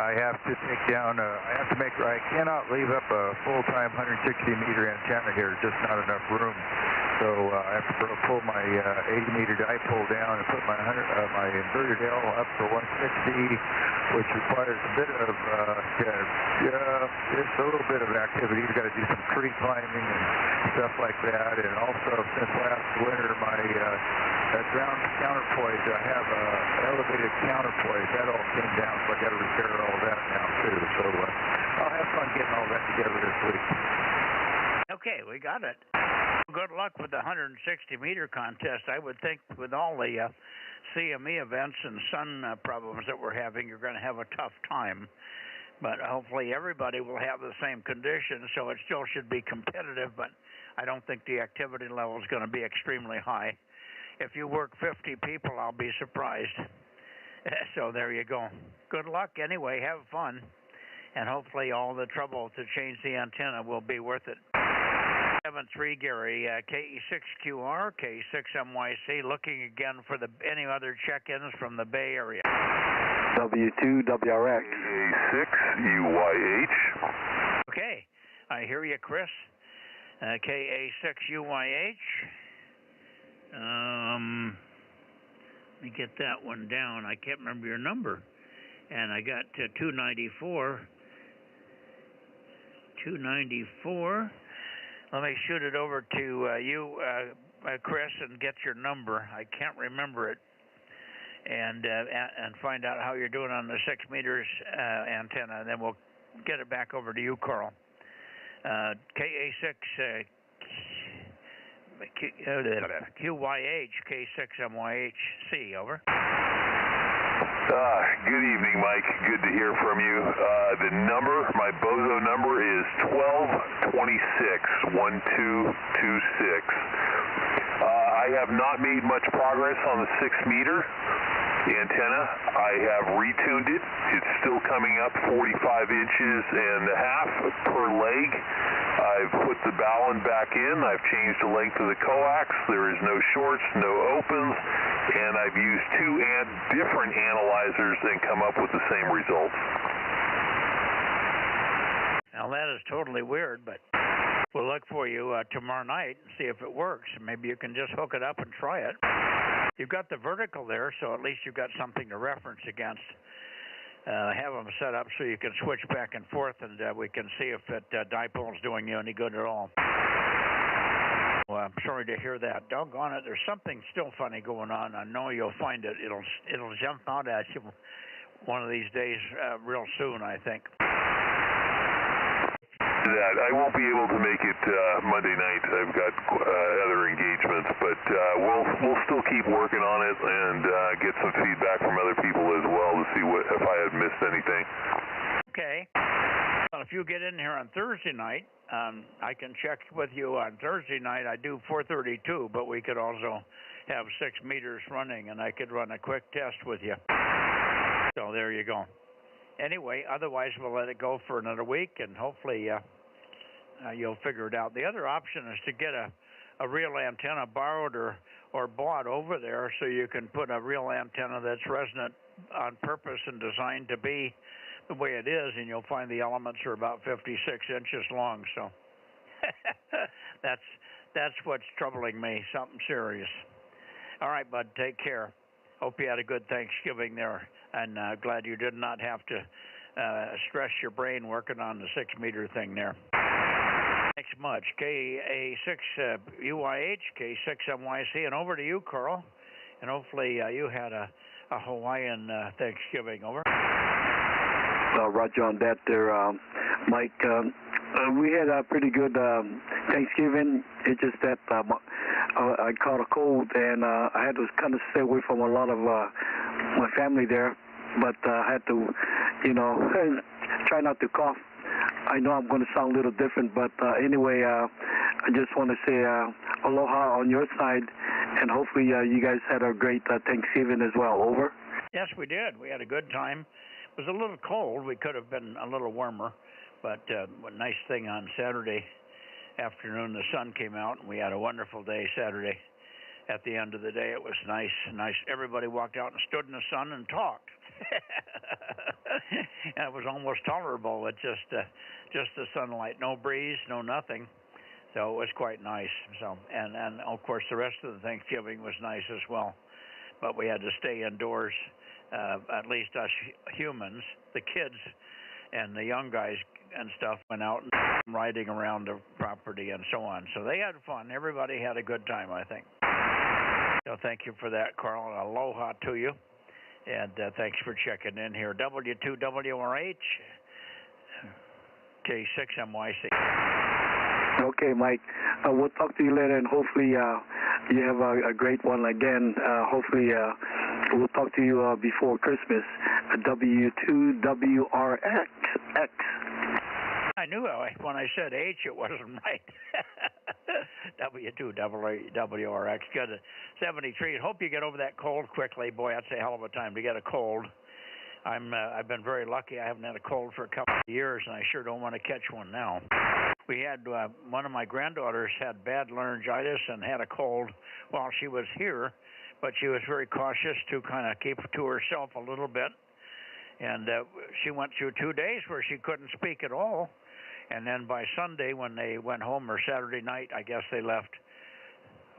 I have to take down. I cannot leave up a full-time 160-meter antenna here. Just not enough room. So I have to pull my 80-meter dipole down and put my inverted L up to 160, which requires a bit of just a little bit of activity. You've got to do some tree climbing and stuff like that. And also, since last winter, my ground counterpoise, I have a elevated counterpoise. That all came down, so I got to repair all that now too. So I'll have fun getting all that together this week. Okay, we got it. Good luck with the 160-meter contest. I would think with all the CME events and sun problems that we're having, you're going to have a tough time. But hopefully everybody will have the same conditions, so it still should be competitive, but I don't think the activity level is going to be extremely high. If you work 50 people, I'll be surprised. So there you go. Good luck anyway. Have fun. And hopefully all the trouble to change the antenna will be worth it. 73 Gary, KE6QR, K6MYC, looking again for any other check-ins from the Bay Area. W2WRX. KA6UYH. Okay, I hear you, Chris. KA6UYH. Let me get that one down. I can't remember your number. And I got 294. 294. Let me shoot it over to you, Chris, and get your number. I can't remember it. And find out how you're doing on the 6 meters antenna, and then we'll get it back over to you, Carl. KA6 QYH K6MYHC, over. Good evening, Mike. Good to hear from you. The number, my Bozo number is 1226-1226. I have not made much progress on the 6 meter antenna. I have retuned it. It's still coming up 45 inches and a half per leg. I've put the ballon back in. I've changed the length of the coax. There is no shorts, no opens, and I've used two different analyzers and come up with the same results. Now that is totally weird, but we'll look for you tomorrow night and see if it works. Maybe you can just hook it up and try it. You've got the vertical there, so at least you've got something to reference against. Have them set up so you can switch back and forth, and we can see if that dipole is doing you any good at all. Well, I'm sorry to hear that. Doggone it, there's something still funny going on. I know you'll find it. It'll jump out at you one of these days real soon, I think. That I won't be able to make it Monday night. I've got other engagements, but we'll still keep working on it and get some feedback from other people as well to see if I had missed anything. Okay. Well, if you get in here on Thursday night, I can check with you on Thursday night. I do 432, but we could also have 6 meters running, and I could run a quick test with you. So there you go. Anyway, otherwise we'll let it go for another week, and hopefully you'll figure it out. The other option is to get a real antenna borrowed or bought over there, so you can put a real antenna that's resonant on purpose and designed to be the way it is, and you'll find the elements are about 56 inches long. So that's what's troubling me, something serious. All right, bud, take care. Hope you had a good Thanksgiving there. and glad you did not have to stress your brain working on the 6-meter thing there. Thanks much. KA6UYH, K6MYC, and over to you, Carl. And hopefully you had a Hawaiian Thanksgiving, over. Roger on that there, Mike. We had a pretty good Thanksgiving. It's just that I caught a cold, and I had to kind of stay away from a lot of my family there. But I had to, try not to cough. I know I'm going to sound a little different, but anyway, I just want to say aloha on your side, and hopefully you guys had a great Thanksgiving as well. Over. Yes, we did. We had a good time. It was a little cold. We could have been a little warmer, but a nice thing on Saturday afternoon, the sun came out, and we had a wonderful day Saturday. At the end of the day, it was nice. Everybody walked out and stood in the sun and talked. And it was almost tolerable with just the sunlight, no breeze, no nothing. So it was quite nice. So and of course the rest of the Thanksgiving was nice as well. But we had to stay indoors, at least us humans. The kids and the young guys and stuff went out and riding around the property and so on. So they had fun. Everybody had a good time, I think. So thank you for that, Carl. And aloha to you. And thanks for checking in here. W2WRH, K6MYC. Okay, Mike. We'll talk to you later, and hopefully you have a great one again. Hopefully we'll talk to you before Christmas. W2WRX. I knew when I said H, it wasn't right. W2WRX. Good. 73. Hope you get over that cold quickly. Boy, that's a hell of a time to get a cold. I've been very lucky. I haven't had a cold for a couple of years, and I sure don't want to catch one now. We had one of my granddaughters had bad laryngitis and had a cold while she was here, but she was very cautious to kind of keep to herself a little bit. And she went through 2 days where she couldn't speak at all. And then by Sunday, when they went home, or Saturday night, I guess they left.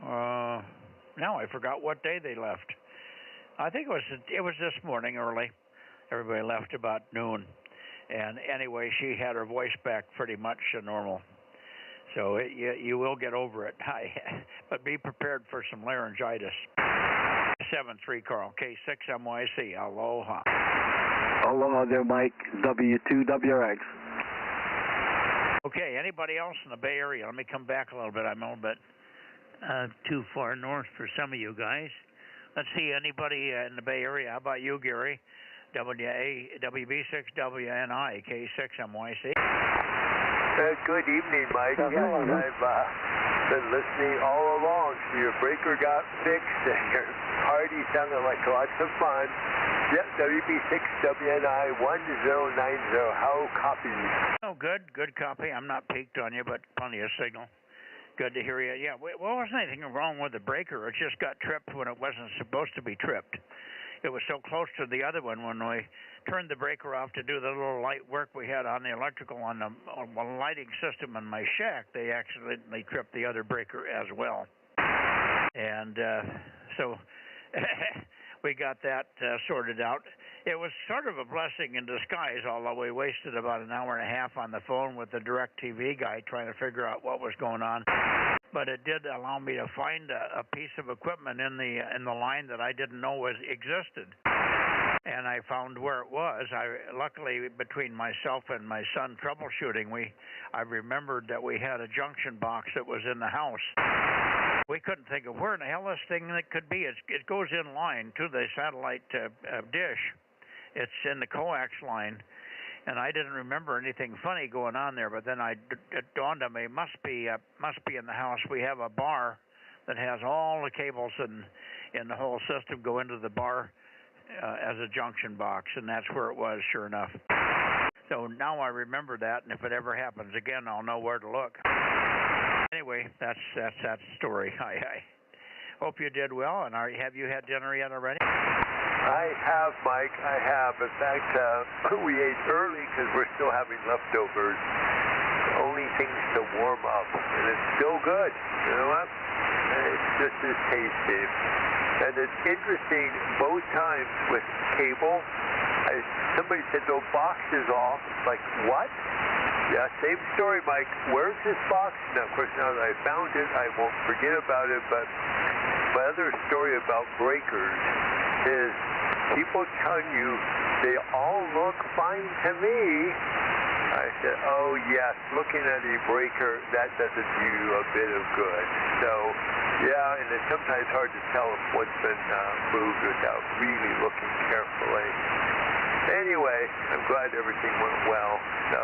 Now I forgot what day they left. I think it was this morning early. Everybody left about noon. And anyway, she had her voice back pretty much to normal. So you will get over it. But be prepared for some laryngitis. 7-3, Carl. K6MYC. Aloha. Aloha there, Mike. W2WRX. Okay, anybody else in the Bay Area? Let me come back a little bit. I'm a little bit too far north for some of you guys. Let's see, anybody in the Bay Area? How about you, Gary? WB6WNI, K6MYC. Good evening, Mike. Yes, I've been listening all along. So your breaker got fixed, and your party sounded like lots of fun. Yep, WB6WNI 1090. How copy? Oh, good copy. I'm not peaked on you, but plenty of signal. Good to hear you. Yeah, well, wasn't anything wrong with the breaker. It just got tripped when it wasn't supposed to be tripped. It was so close to the other one when we turned the breaker off to do the little light work we had on the electrical on the lighting system in my shack. They accidentally tripped the other breaker as well. And so we got that sorted out. It was sort of a blessing in disguise, although we wasted about an hour and a half on the phone with the DirecTV guy trying to figure out what was going on. But it did allow me to find a piece of equipment in the line that I didn't know existed. And I found where it was. Luckily, between myself and my son troubleshooting, I remembered that we had a junction box that was in the house. We couldn't think of where in the hell this thing could be. It goes in line to the satellite dish. It's in the coax line, and I didn't remember anything funny going on there. But then it dawned on me, must be in the house. We have a bar that has all the cables in the whole system go into the bar as a junction box, and that's where it was, sure enough. So now I remember that, and if it ever happens again, I'll know where to look. Anyway, that's that story. I hope you did well, and have you had dinner yet already? I have, Mike. I have. In fact, we ate early because we're still having leftovers. Only things to warm up. And it's still good. You know what? It's just as tasty. And it's interesting, both times with cable, somebody said, "No, box is off." It's like, what? Yeah, same story, Mike. Where's this box? Now, of course, now that I found it, I won't forget about it, but my other story about breakers is people telling you they all look fine to me. I said, oh, yes, looking at a breaker, that doesn't do you a bit of good. So, yeah, and it's sometimes hard to tell if what's been moved without really looking carefully. Anyway, I'm glad everything went well. So,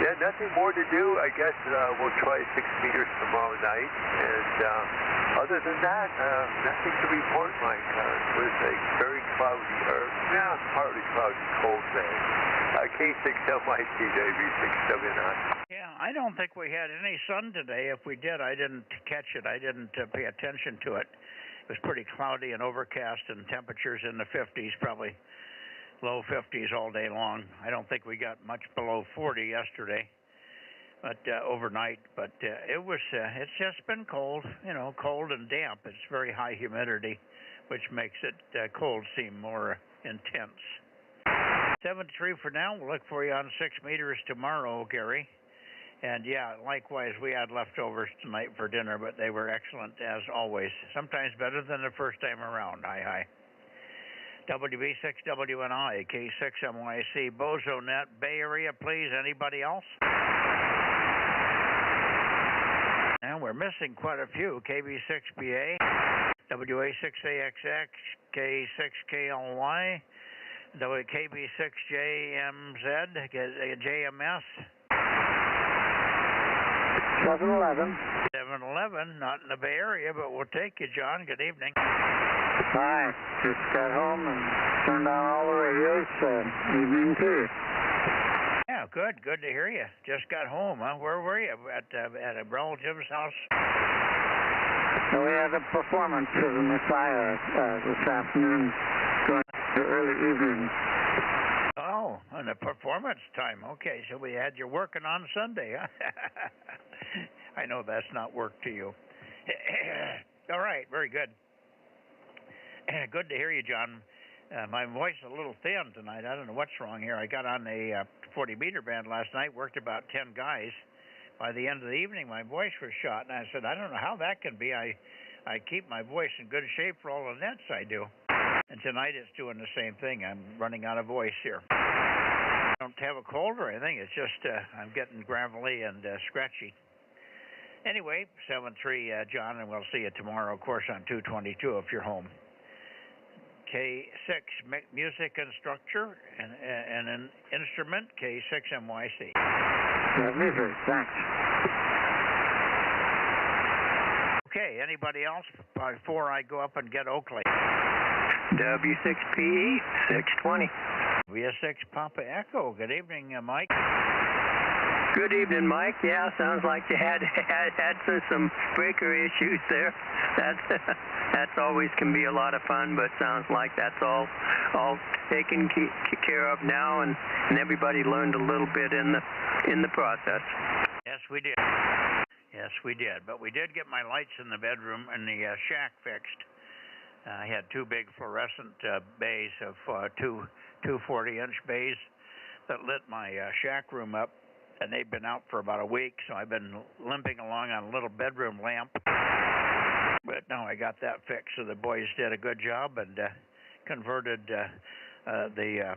yeah, nothing more to do. I guess we'll try 6 meters tomorrow night. And other than that, nothing to report, Mike. It was a very cloudy, partly cloudy, cold day. K6MYT, JV6WNI. Yeah, I don't think we had any sun today. If we did, I didn't catch it. I didn't pay attention to it. It was pretty cloudy and overcast, and temperatures in the 50s, probably low 50s all day long. I don't think we got much below 40 yesterday, but overnight. But it's just been cold, cold and damp. It's very high humidity, which makes it cold seem more intense. 7-3 for now. We'll look for you on 6 meters tomorrow, Gary. And yeah, likewise, we had leftovers tonight for dinner, but they were excellent as always. Sometimes better than the first time around. Hi. WB6WNI, K6MYC, Bozo Net, Bay Area, please. Anybody else? And we're missing quite a few. KB6BA, WA6AXX, K6KLY, KB6JMZ, JMS. 711, not in the Bay Area, but we'll take you, John. Good evening. Hi, just got home and turned on all the radios. Evening to you. Yeah, good to hear you. Just got home, huh? Where were you? At a relative's house? So we had a performance of the Messiah this afternoon, going to early evening. Oh, and a performance time. Okay, so we had you working on Sunday, huh? I know that's not work to you. All right, very good. Good to hear you, John. My voice is a little thin tonight. I don't know what's wrong here. I got on a 40-meter band last night, worked about 10 guys. By the end of the evening, my voice was shot, and I said, I don't know how that can be. I keep my voice in good shape for all the nets I do. And tonight it's doing the same thing. I'm running out of voice here. I don't have a cold or anything. It's just I'm getting gravelly and scratchy. Anyway, 7-3, John, and we'll see you tomorrow, of course, on 222 if you're home. K6, music and structure, and an instrument, K6MYC. Thanks. Okay, anybody else before I go up and get Oakley? W6PE, 620. VS6 Papa Echo. Good evening, Mike. Good evening, Mike. Yeah, sounds like you had some breaker issues there. That's always can be a lot of fun, but sounds like that's all taken care of now, and everybody learned a little bit in the process. Yes, we did. But we did get my lights in the bedroom and the shack fixed. I had two big fluorescent bays of two 40-inch bays that lit my shack room up, and they've been out for about a week, so I've been limping along on a little bedroom lamp. But no, I got that fixed, so the boys did a good job and converted the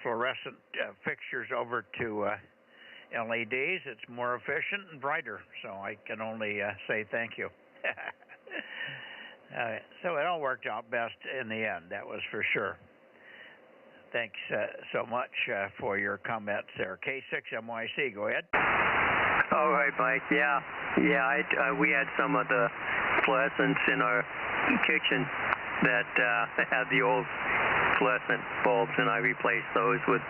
fluorescent fixtures over to LEDs. It's more efficient and brighter, so I can only say thank you. So it all worked out best in the end, that was for sure. Thanks so much for your comments there. K6MYC, go ahead. All right, Mike. Yeah. We had some of the fluorescents in our kitchen that had the old fluorescent bulbs, and I replaced those with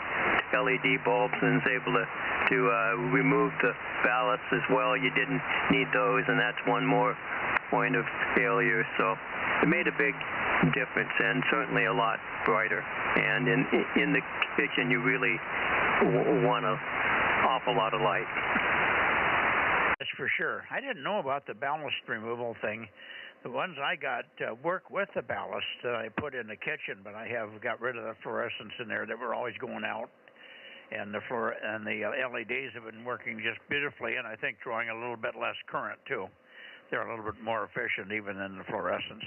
LED bulbs and was able to remove the ballasts as well. You didn't need those, and that's one more point of failure. So it made a big difference, and certainly a lot brighter. And in the kitchen, you really want an awful lot of light. That's for sure. I didn't know about the ballast removal thing. The ones I got work with the ballast that I put in the kitchen, but I have got rid of the fluorescents in there that were always going out. And the LEDs have been working just beautifully, and I think drawing a little bit less current too. They're a little bit more efficient even than the fluorescents.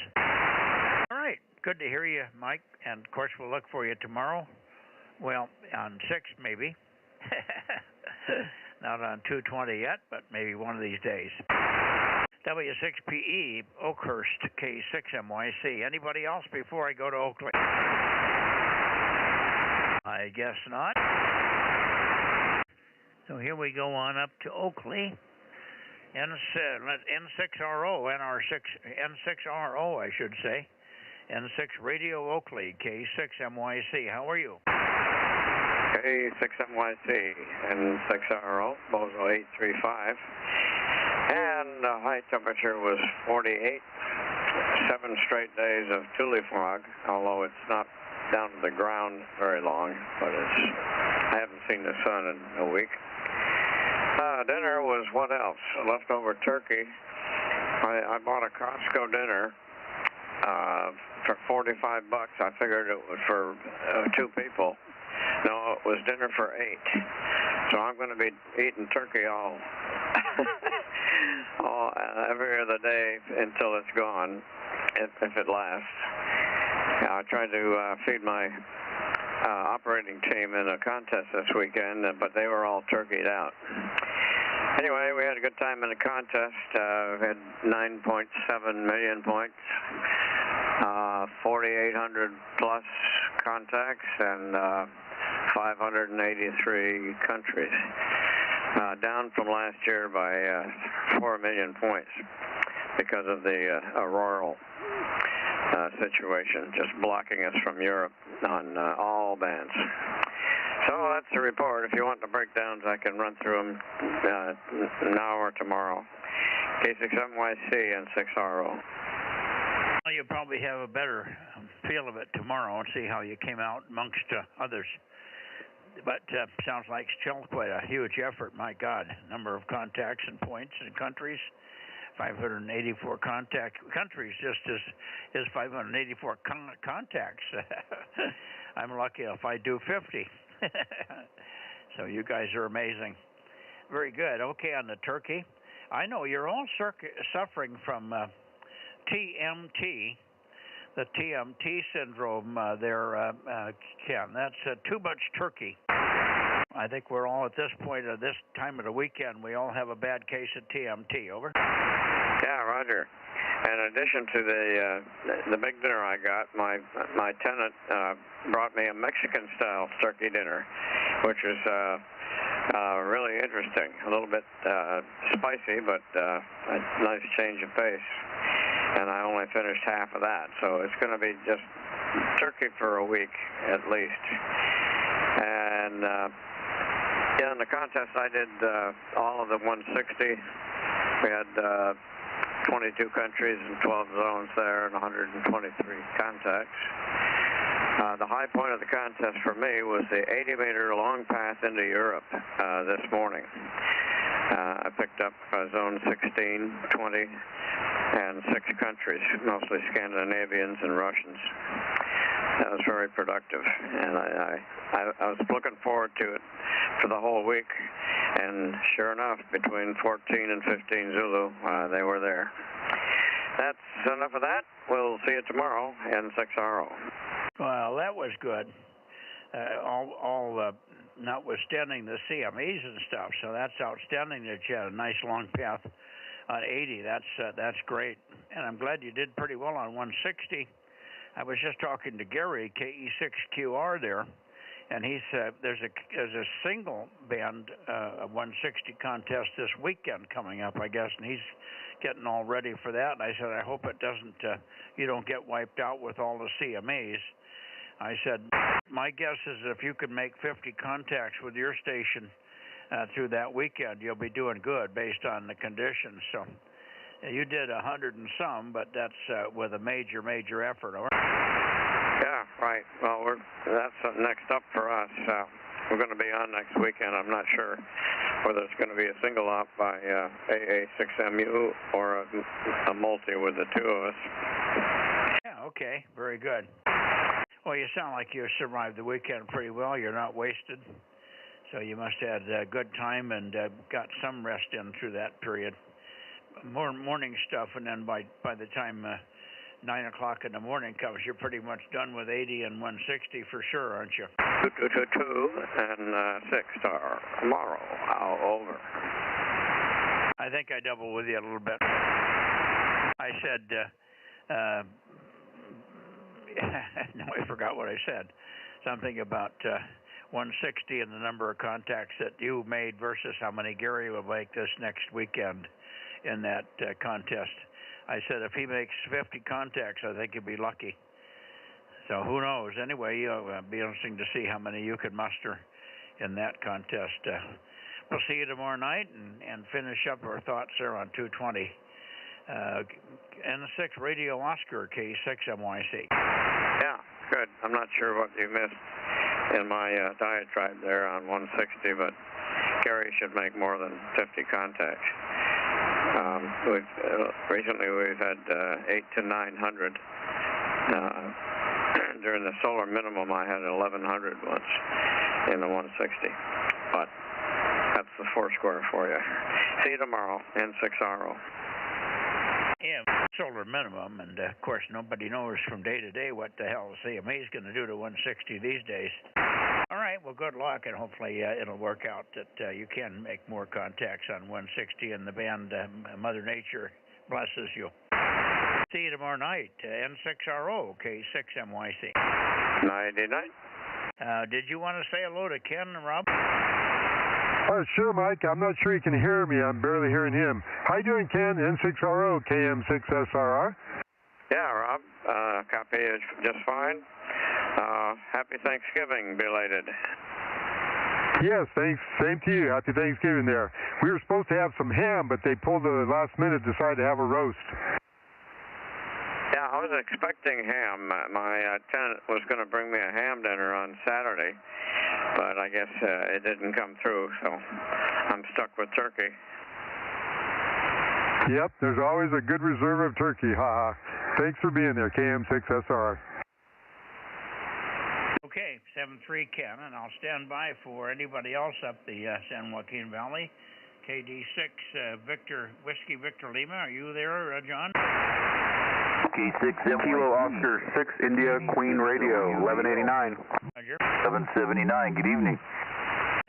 All right, good to hear you, Mike. And of course, we'll look for you tomorrow. Well, on 6 maybe. Not on 220 yet, but maybe one of these days. W6PE, Oakhurst, K6MYC. Anybody else before I go to Oakley? I guess not. So here we go on up to Oakley. N6RO, N6RO, I should say. N6 Radio Oakley, K6MYC. How are you? K6MYC, N6RO, Bozo 835. And the high temperature was 48. 7 straight days of tule fog, although it's not down to the ground very long, but I haven't seen the sun in a week. Dinner was what else? Leftover turkey. I bought a Costco dinner for $45. I figured it was for 2 people. No, it was dinner for 8. So I'm going to be eating turkey every other day until it's gone, if it lasts. I tried to feed my operating team in a contest this weekend, but they were all turkeyed out. Anyway, we had a good time in the contest. We had 9.7 million points, 4,800 plus contacts, and 583 countries. Down from last year by 4 million points because of the auroral situation, just blocking us from Europe on all bands. So that's the report. If you want the breakdowns, I can run through them now or tomorrow. K6MYC and 6RO. Well, you'll probably have a better feel of it tomorrow and see how you came out amongst others. But sounds like still quite a huge effort. My God, number of contacts and points and countries. 584 countries just is 584 contacts. I'm lucky if I do 50. So you guys are amazing. Very good. Okay, on the turkey. I know you're all suffering from TMT, the TMT syndrome there, Ken. That's too much turkey. I think we're all at this point of this time of the weekend, we all have a bad case of TMT. Over. Yeah, Roger. In addition to the big dinner I got, my tenant brought me a Mexican-style turkey dinner, which was really interesting. A little bit spicy, but a nice change of pace. And I only finished half of that, so it's going to be just turkey for a week at least. And in the contest, I did all of the 160. We had 22 countries and 12 zones there and 123 contacts. The high point of the contest for me was the 80-meter long path into Europe this morning. I picked up zone 16, 20, and 6 countries, mostly Scandinavians and Russians. That was very productive, and I was looking forward to it for the whole week, and sure enough, between 14 and 15 Zulu, they were there. That's enough of that. We'll see you tomorrow in 6RO. Well, that was good. Notwithstanding the CMEs and stuff, so that's outstanding that you had a nice long path on 80. That's great, and I'm glad you did pretty well on 160. I was just talking to Gary, KE6QR there, and he said there's a single band 160 contest this weekend coming up, I guess, and he's getting all ready for that. And I said, I hope it doesn't, you don't get wiped out with all the CMAs. I said, my guess is if you can make 50 contacts with your station through that weekend, you'll be doing good based on the conditions. So you did 100 and some, but that's with a major effort. Yeah, right. Well, that's next up for us. We're going to be on next weekend. I'm not sure whether it's going to be a single op by AA6MU or a multi with the two of us. Yeah, okay, very good. Well, you sound like you survived the weekend pretty well. You're not wasted. So you must have had a good time and got some rest in through that period. More morning stuff, and then by the time 9 o'clock in the morning comes, you're pretty much done with 80 and 160 for sure, aren't you? 2 and 6 star tomorrow. Over. I think I doubled with you a little bit. I said, no, I forgot what I said. Something about 160 and the number of contacts that you made versus how many Gary will make this next weekend in that contest. I said if he makes 50 contacts, I think he'll be lucky. So who knows? Anyway, it'll be interesting to see how many you can muster in that contest. We'll see you tomorrow night and finish up our thoughts there on 220. N6 Radio Oscar K6MYC. Yeah, good. I'm not sure what you missed in my diatribe there on 160, but Gary should make more than 50 contacts. Recently we've had 8 to 900. During the solar minimum, I had 1,100 once in the 160. But that's the 4 square for you. See you tomorrow, N6RO. Yeah, solar minimum, and of course nobody knows from day to day what the hell CMA is going to do to 160 these days. All right, well, good luck, and hopefully it'll work out that you can make more contacts on 160, and the band Mother Nature blesses you. See you tomorrow night, N6RO, K6MYC. 99. Did you want to say hello to Ken and Rob? Sure, Mike. I'm not sure he can hear me. I'm barely hearing him. How you doing, Ken? N6RO, KM6SRR. Yeah, Rob. Copy is just fine. Happy Thanksgiving, belated. Yes, thanks. Same to you. Happy Thanksgiving there. We were supposed to have some ham, but they pulled the last minute, decided to have a roast. Yeah, I was expecting ham. My tenant was going to bring me a ham dinner on Saturday, but I guess it didn't come through, so I'm stuck with turkey. Yep, there's always a good reserve of turkey. Ha ha. Thanks for being there, KM6SR. Okay, 7-3 Ken, and I'll stand by for anybody else up the San Joaquin Valley. KD6 Victor Whiskey Victor Lima, are you there, John? K6 Kilo Oscar 6 India Queen Radio 1189. Roger. 1179. Good evening.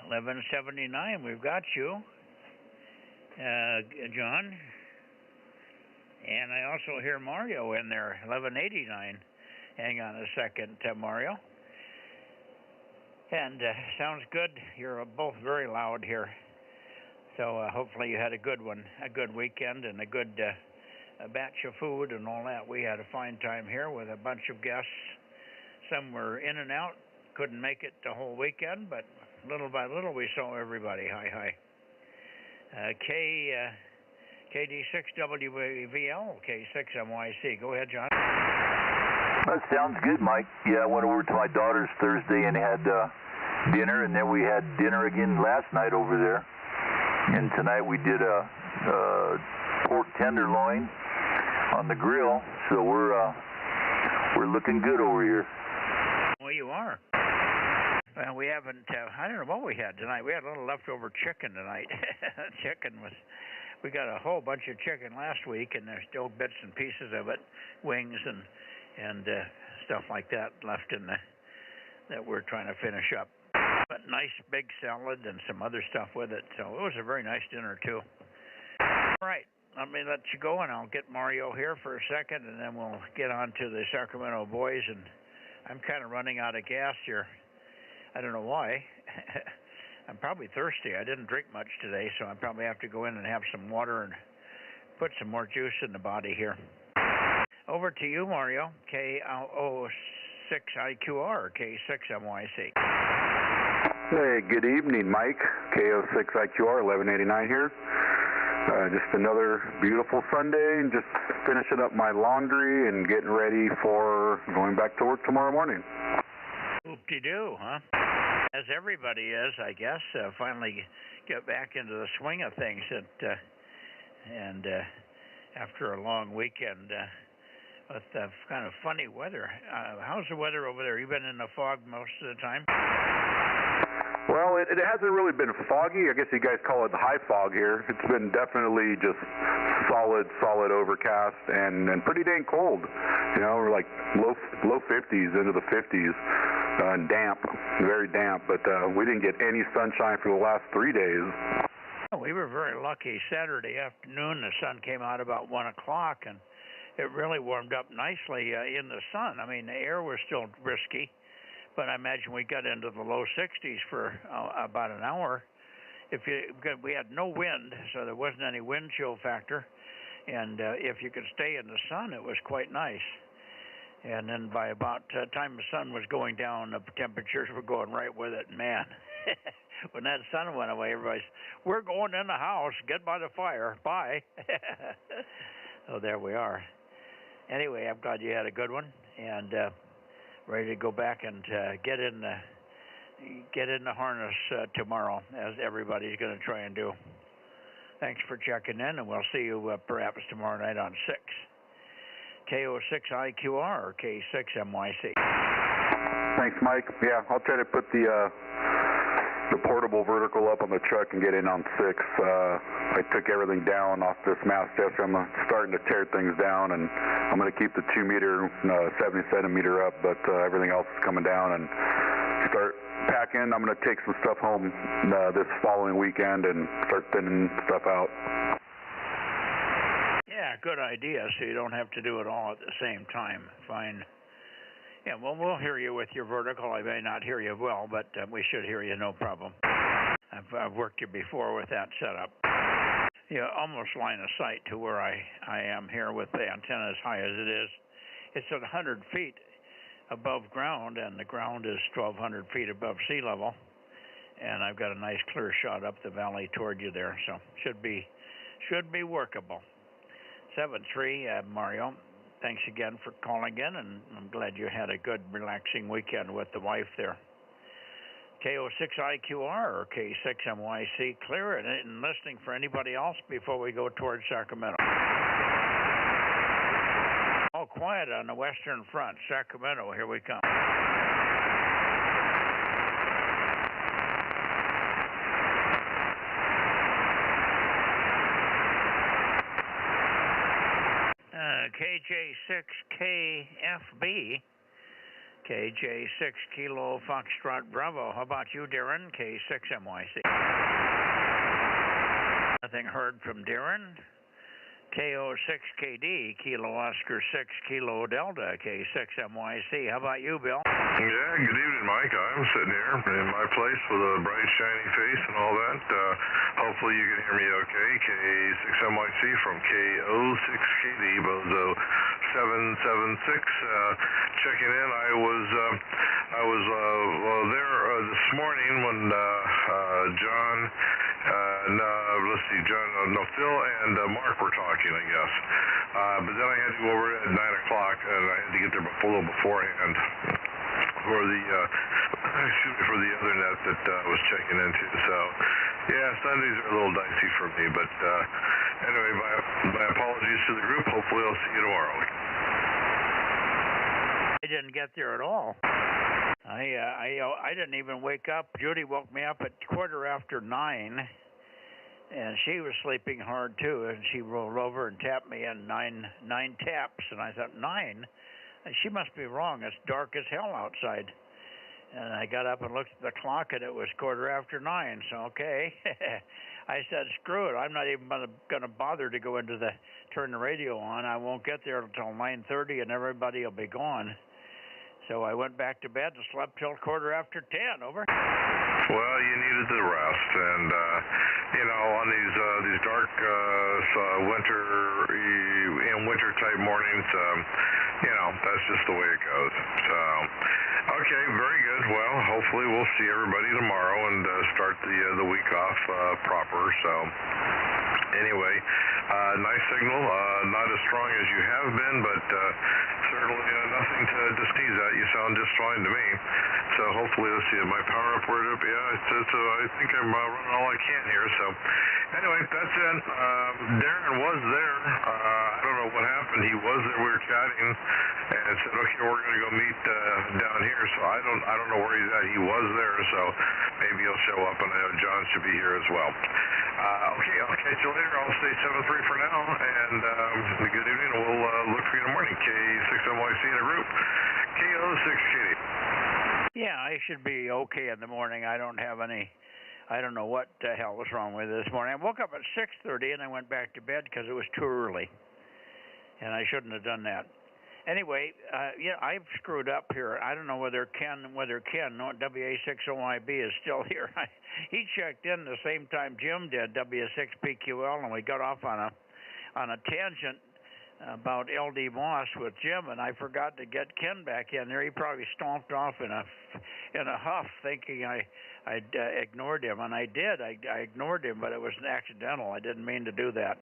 1179. We've got you, John. And I also hear Mario in there. 1189. Hang on a second, Mario. And sounds good. You're both very loud here. So hopefully you had a good one, a good weekend, and a good batch of food and all that. We had a fine time here with a bunch of guests. Some were in and out, couldn't make it the whole weekend, but little by little we saw everybody. Hi. KD6WVL, K6MYC. Go ahead, John. That sounds good, Mike. Yeah, I went over to my daughter's Thursday and had dinner, and then we had dinner again last night over there. And tonight we did a pork tenderloin on the grill, so we're looking good over here. Well, you are. Well, we haven't. I don't know what we had tonight. We had a little leftover chicken tonight. We got a whole bunch of chicken last week, and there's still bits and pieces of it, wings and stuff like that left in that we're trying to finish up. But nice big salad and some other stuff with it. So it was a very nice dinner too. All right, let me let you go, and I'll get Mario here for a second, and then we'll get on to the Sacramento boys. And I'm kind of running out of gas here. I don't know why. I'm probably thirsty. I didn't drink much today, so I probably have to go in and have some water and put some more juice in the body here. Over to you, Mario. KO6IQR, K6MYC. Hey, good evening, Mike. KO6IQR 1189 here. Just another beautiful Sunday, and just finishing up my laundry and getting ready for going back to work tomorrow morning. Whoop-de-doo, huh? As everybody is, I guess, finally get back into the swing of things. And after a long weekend with kind of funny weather. How's the weather over there? You been in the fog most of the time? Well, it hasn't really been foggy. I guess you guys call it the high fog here. It's been definitely just solid overcast and pretty dang cold. You know, we're like low 50s into the 50s and damp, very damp. But we didn't get any sunshine for the last 3 days. We were very lucky. Saturday afternoon, the sun came out about 1 o'clock, and it really warmed up nicely in the sun. I mean, the air was still risky, but I imagine we got into the low 60s for about an hour. We had no wind, so there wasn't any wind chill factor, and if you could stay in the sun, it was quite nice. And then by about the time the sun was going down, the temperatures were going right with it. Man, when that sun went away, everybody's, we're going in the house, get by the fire, bye. So there we are. Anyway, I'm glad you had a good one, and ready to go back and get in the harness tomorrow, as everybody's going to try and do. Thanks for checking in, and we'll see you perhaps tomorrow night on 6. KO6IQR or K6MYC. Thanks, Mike. Yeah, I'll try to put the portable vertical up on the truck and get in on 6. I took everything down off this mast test. I'm starting to tear things down, and I'm going to keep the 2 meter, 70 centimeter up, but everything else is coming down and start packing. I'm going to take some stuff home this following weekend and start thinning stuff out. Yeah, good idea, so you don't have to do it all at the same time. Fine. Yeah, well, we'll hear you with your vertical. I may not hear you well, but we should hear you no problem. I've worked you before with that setup. Yeah, almost line of sight to where I am here with the antenna as high as it is. It's at 100 feet above ground, and the ground is 1,200 feet above sea level. And I've got a nice clear shot up the valley toward you there, so should be workable. 7-3, Mario. Thanks again for calling in, and I'm glad you had a good, relaxing weekend with the wife there. KO6IQR or K6MYC, clear it and listening for anybody else before we go towards Sacramento. All quiet on the western front. Sacramento, here we come. KJ6KFB, KJ6 Kilo Foxtrot Bravo. How about you, Darren? K6MYC. Nothing heard from Darren. KO6KD, Kilo Oscar 6 Kilo Delta, K6MYC. How about you, Bill? Yeah, good evening, Mike. I'm sitting here in my place with a bright, shiny face and all that. Hopefully you can hear me okay. K6MYC from KO6KD, Bozo 776. Checking in. I was there this morning when John, Phil and Mark were talking, I guess. But then I had to go over at 9 o'clock, and I had to get there a little beforehand for the other net that I was checking into. So, yeah, Sundays are a little dicey for me. But anyway, my apologies to the group. Hopefully I'll see you tomorrow. I didn't get there at all. I didn't even wake up. Judy woke me up at 9:15. And she was sleeping hard, too, and she rolled over and tapped me in nine taps. And I thought, 9? And she must be wrong. It's dark as hell outside. And I got up and looked at the clock, and it was 9:15. So, okay. I said, screw it. I'm not even going to bother to go turn the radio on. I won't get there until 9:30, and everybody will be gone. So I went back to bed and slept till 10:15. Over. Well, you needed the rest, and on these dark winter type mornings, that's just the way it goes. So, okay, very good. Well, hopefully we'll see everybody tomorrow and start the week off proper. So, anyway, nice signal. Not as strong as you have been, but certainly nothing to sneeze at. You sound just fine to me. So hopefully, let's see, my power report up. Yeah, I think I'm running all I can here. So anyway, that's it. Darren was there. I don't know what happened. He was there. We were chatting and said, okay, we're going to go meet down here. So I don't know where he's at. He was there, so maybe he'll show up, and I know John should be here as well. Okay, I'll catch you later. I'll stay 7-3 for now, and good evening. We'll look for you in the morning. K6MYC in a group. KO6KD. Yeah, I should be okay in the morning. I don't know what the hell was wrong with this morning. I woke up at 6:30 and I went back to bed because it was too early, and I shouldn't have done that. Anyway, yeah, I've screwed up here. I don't know whether Ken, WA60YB is still here. He checked in the same time Jim did, W6PQL, and we got off on a tangent about LD Moss with Jim, and I forgot to get Ken back in there. He probably stomped off in a huff, thinking I'd ignored him, and I did. I ignored him, but it was accidental. I didn't mean to do that.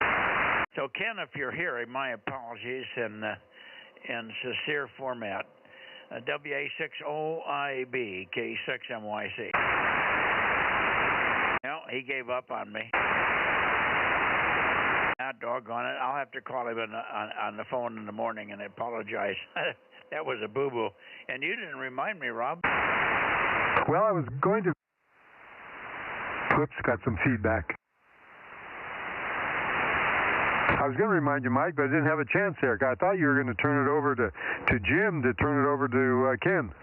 So Ken, if you're here, my apologies in sincere format. WA60IB K6MYC. No, he gave up on me. Doggone it. I'll have to call him on the phone in the morning and apologize. That was a boo-boo. And you didn't remind me, Rob. Well, I was going to... Whoops, got some feedback. I was going to remind you, Mike, but I didn't have a chance there. I thought you were going to turn it over to Jim to turn it over to Ken.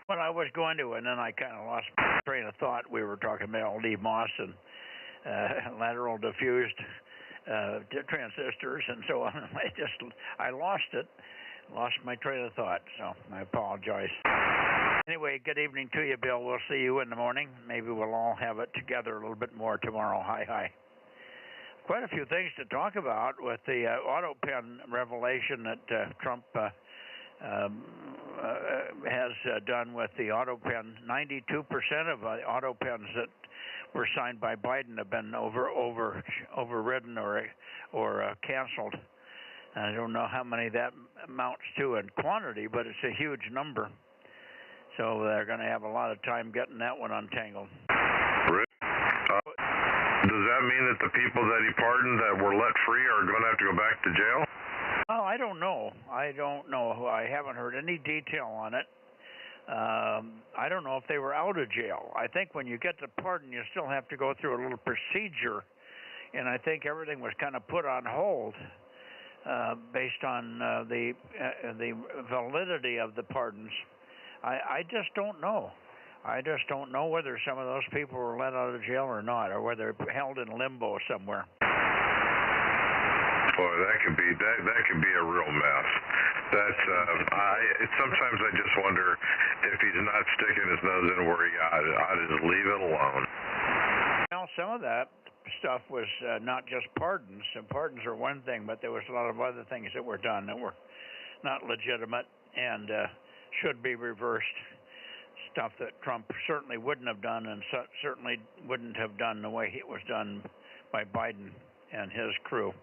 Well, I was going to, and then I kind of lost my train of thought. We were talking about LD Moss and lateral diffused transistors and so on. I lost my train of thought, so I apologize. Anyway, good evening to you, Bill. We'll see you in the morning. Maybe we'll all have it together a little bit more tomorrow. Hi. Quite a few things to talk about with the auto pen revelation that Trump has done with the auto pen. 92% of the auto pens that were signed by Biden have been overridden or canceled. I don't know how many that amounts to in quantity, but it's a huge number. So they're going to have a lot of time getting that one untangled. Does that mean that the people that he pardoned that were let free are going to have to go back to jail? Oh, I don't know. I haven't heard any detail on it. I don't know if they were out of jail. I think when you get the pardon, you still have to go through a little procedure, and I think everything was kind of put on hold based on the validity of the pardons. I just don't know. I just don't know whether some of those people were let out of jail or not, or whether they're held in limbo somewhere. Boy, that could be a real mess. Sometimes I just wonder if he's not sticking his nose in where he ought to just leave it alone. Well, some of that stuff was not just pardons. And pardons are one thing, but there was a lot of other things that were done that were not legitimate and should be reversed. Stuff that Trump certainly wouldn't have done, and certainly wouldn't have done the way it was done by Biden and his crew.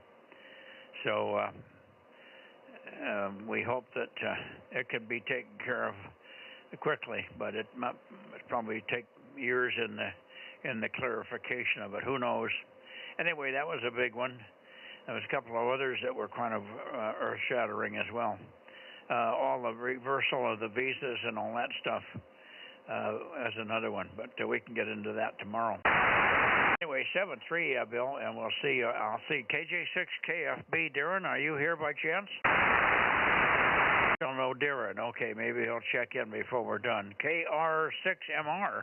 So we hope that it can be taken care of quickly, but it probably take years in the clarification of it. Who knows? Anyway, that was a big one. There was a couple of others that were kind of earth-shattering as well. All the reversal of the visas and all that stuff as another one, but we can get into that tomorrow. Anyway, 7-3, Bill, and we'll see. I'll see KJ6KFB. Darren, are you here by chance? Don't know Darren. Okay, maybe he'll check in before we're done. KR6MR.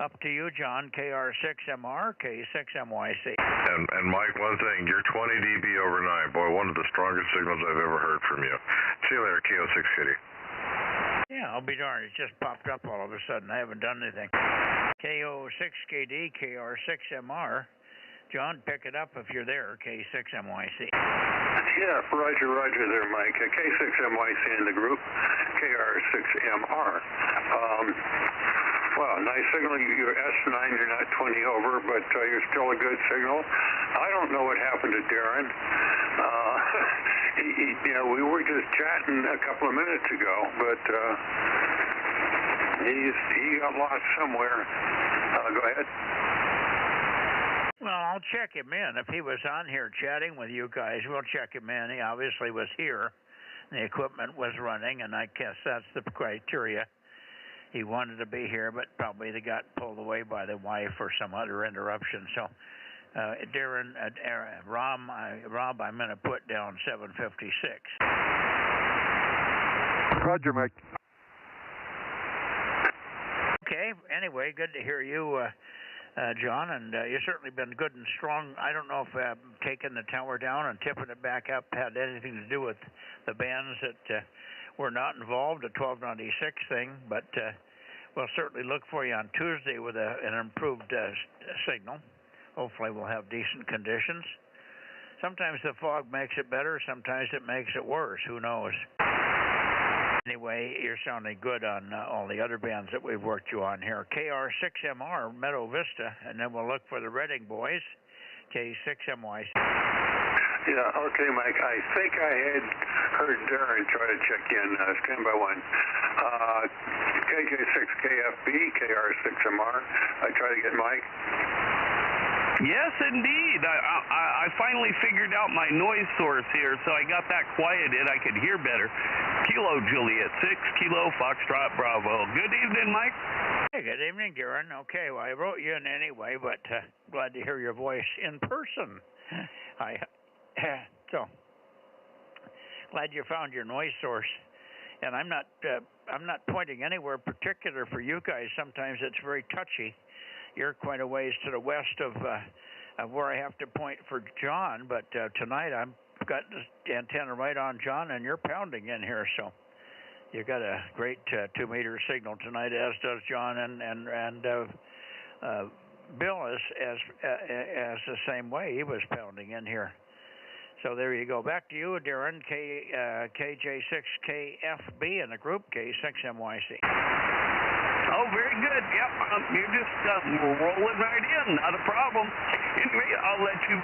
Up to you, John. KR6MR, K6MYC. And Mike, one thing, you're 20 dB over 9. Boy, one of the strongest signals I've ever heard from you. See you later, KO6 Kitty. Yeah, I'll be darned. It just popped up all of a sudden. I haven't done anything. KO6KD, KR6MR. John, pick it up if you're there, K6MYC. Yeah, Roger there, Mike. K6MYC in the group, KR6MR. Well, nice signal. You're S9, you're not 20 over, but you're still a good signal. I don't know what happened to Darren. we were just chatting a couple of minutes ago, but he got lost somewhere. Go ahead. Well, I'll check him in. If he was on here chatting with you guys, we'll check him in. He obviously was here. The equipment was running, and I guess that's the criteria. He wanted to be here, but probably they got pulled away by the wife or some other interruption. So, Darren, Rob, I'm going to put down 756. Roger, Mike. Okay. Anyway, good to hear you, John, and you've certainly been good and strong. I don't know if taking the tower down and tipping it back up had anything to do with the bands that were not involved, the 1296 thing, but we'll certainly look for you on Tuesday with an improved signal. Hopefully we'll have decent conditions. Sometimes the fog makes it better, sometimes it makes it worse. Who knows? Anyway, you're sounding good on all the other bands that we've worked you on here. KR6MR, Meadow Vista, and then we'll look for the Reading boys, K6MYC. Yeah, okay, Mike. I think I had heard Darren try to check in. Stand by one. KJ6KFB, KR6MR. I try to get Mike. Yes, indeed. I finally figured out my noise source here, so I got that quieted. I could hear better. Kilo Juliet, 6 Kilo Foxtrot Bravo. Good evening, Mike. Hey, good evening, Darren. Okay, well, I wrote you in anyway, but glad to hear your voice in person. So glad you found your noise source. And I'm not pointing anywhere particular for you guys. Sometimes it's very touchy. You're quite a ways to the west of where I have to point for John, but tonight I've got the antenna right on John, and you're pounding in here, so you got a great 2-meter signal tonight, as does John, and Bill is as the same way. He was pounding in here. So there you go. Back to you, Darren, KJ6KFB in the group, K6MYC. Oh, very good. Yep, you're just rolling right in. Not a problem. Anyway, I'll let you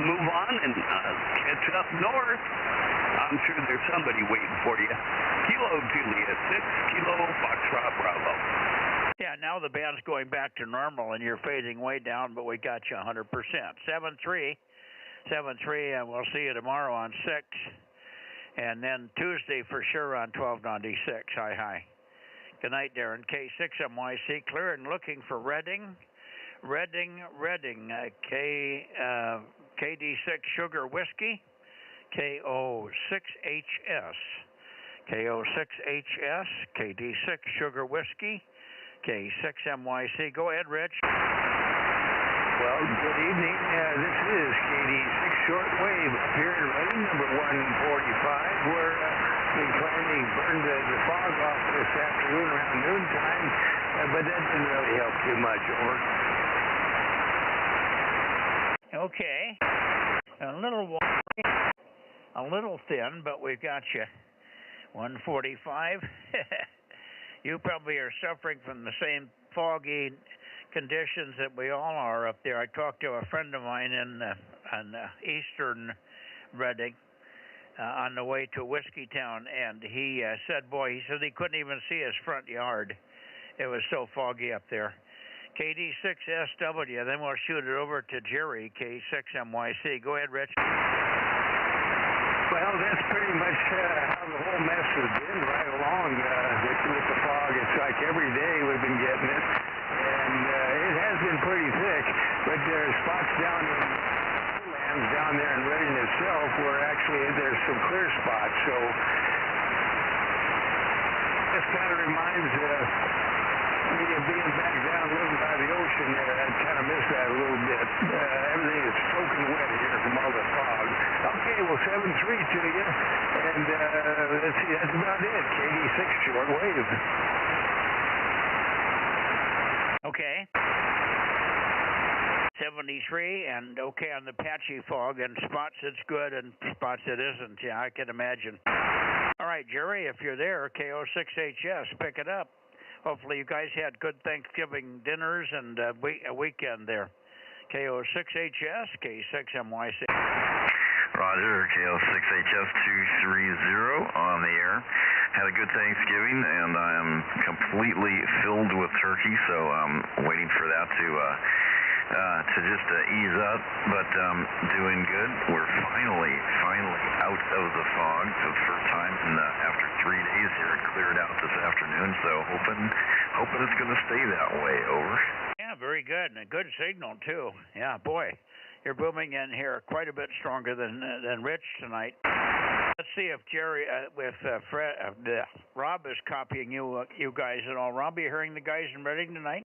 move on and catch up north. I'm sure there's somebody waiting for you. Kilo Juliet, 6 Kilo Foxtrot Bravo. Yeah, now the band's going back to normal, and you're fading way down, but we got you 100%. 7-3, and we'll see you tomorrow on 6, and then Tuesday for sure on 1296. Hi. Good night, Darren. K6MYC, clear and looking for Reading, KD6 Sugar Whiskey, KO6HS, KD6 Sugar Whiskey, K6MYC. Go ahead, Rich. Well, good evening. This is KD6 Shortwave up here in Reading, number 145. We're planning burned the fog off this afternoon around noontime, but that didn't really help too much. Over. Okay. A little thin, but we've got you. 145. You probably are suffering from the same foggy conditions that we all are up there. I talked to a friend of mine in eastern Reading on the way to Whiskey Town, and he said he couldn't even see his front yard. It was so foggy up there. KD6SW, then we'll shoot it over to Jerry, K6MYC. Go ahead, Rich. Well, that's pretty much how the whole mess has been right along with the fog. It's like every day we've been getting it, and it has been pretty thick, but there are spots down in lands down there in Reading itself where actually there's some clear spots, so this kind of reminds me of being back down living by the ocean there. I kind of miss that a little bit. Everything is soaking wet here from all the fog. Okay, well, 7-3 to you, and let's see, that's about it. KD6 Shortwave. Okay. 73, and okay on the patchy fog, and spots it's good and spots it isn't. Yeah, I can imagine. All right, Jerry, if you're there, KO6HS, pick it up. Hopefully you guys had good Thanksgiving dinners and a weekend there. KO6HS, K6MYC. Roger, KO6HS230 on the air. Had a good Thanksgiving, and I am completely filled with turkey, so I'm waiting for that to just ease up, but doing good. We're finally out of the fog for the first time after 3 days here. It cleared out this afternoon, so hoping it's going to stay that way. Over. Yeah, very good, and a good signal too. Yeah, boy, you're booming in here quite a bit stronger than Rich tonight. Let's see if Jerry Rob is copying you guys at all. Rob, are you hearing the guys in Reading tonight?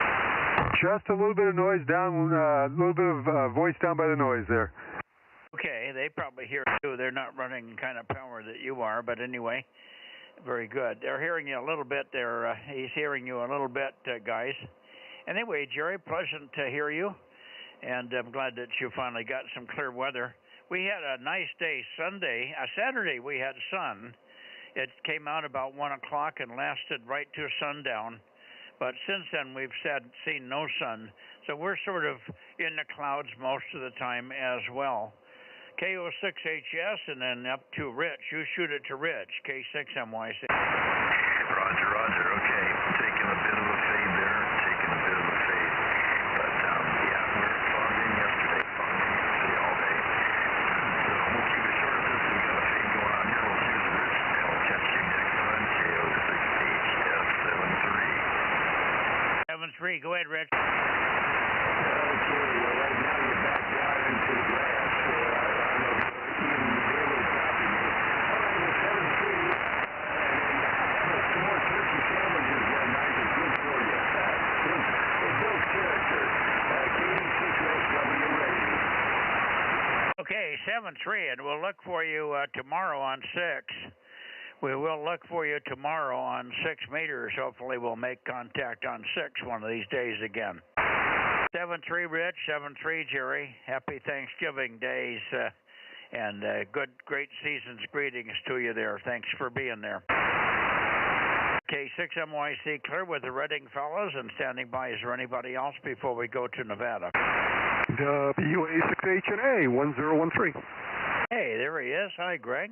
Just a little bit of noise down, a little bit of voice down by the noise there. Okay, they probably hear too. They're not running kind of power that you are, but anyway, very good. They're hearing you a little bit. He's hearing you a little bit, guys. Anyway, Jerry, pleasant to hear you, and I'm glad that you finally got some clear weather. We had a nice day Saturday we had sun. It came out about 1 o'clock and lasted right to sundown. But since then, we've seen no sun. So we're sort of in the clouds most of the time as well. KO6HS and then up to Rich. You shoot it to Rich, K6MYC. Roger. Okay. Taking a bit of a fade there. But, yeah, we're fogging yesterday all day. So we'll keep it short. We've got a fade going on here. We'll shoot Rich, and we'll catch you next time. KO6HS73. 7-3, go ahead, Rich. Okay, well, right now you're back down into the grass, so I don't know if even really copy me. All right, well, 7-3, and some more turkey sandwiches one night is good for you. It builds character. KD6SW ready. Okay, 7-3, and we'll look for you tomorrow on 6. We will look for you tomorrow on 6 meters. Hopefully we'll make contact on 6 one of these days again. 7-3, Rich. 7-3, Jerry. Happy Thanksgiving days and great season's greetings to you there. Thanks for being there. K6MYC clear with the Reading fellows and standing by. Is there anybody else before we go to Nevada? WA6HNA 1013. Hey, there he is. Hi, Greg.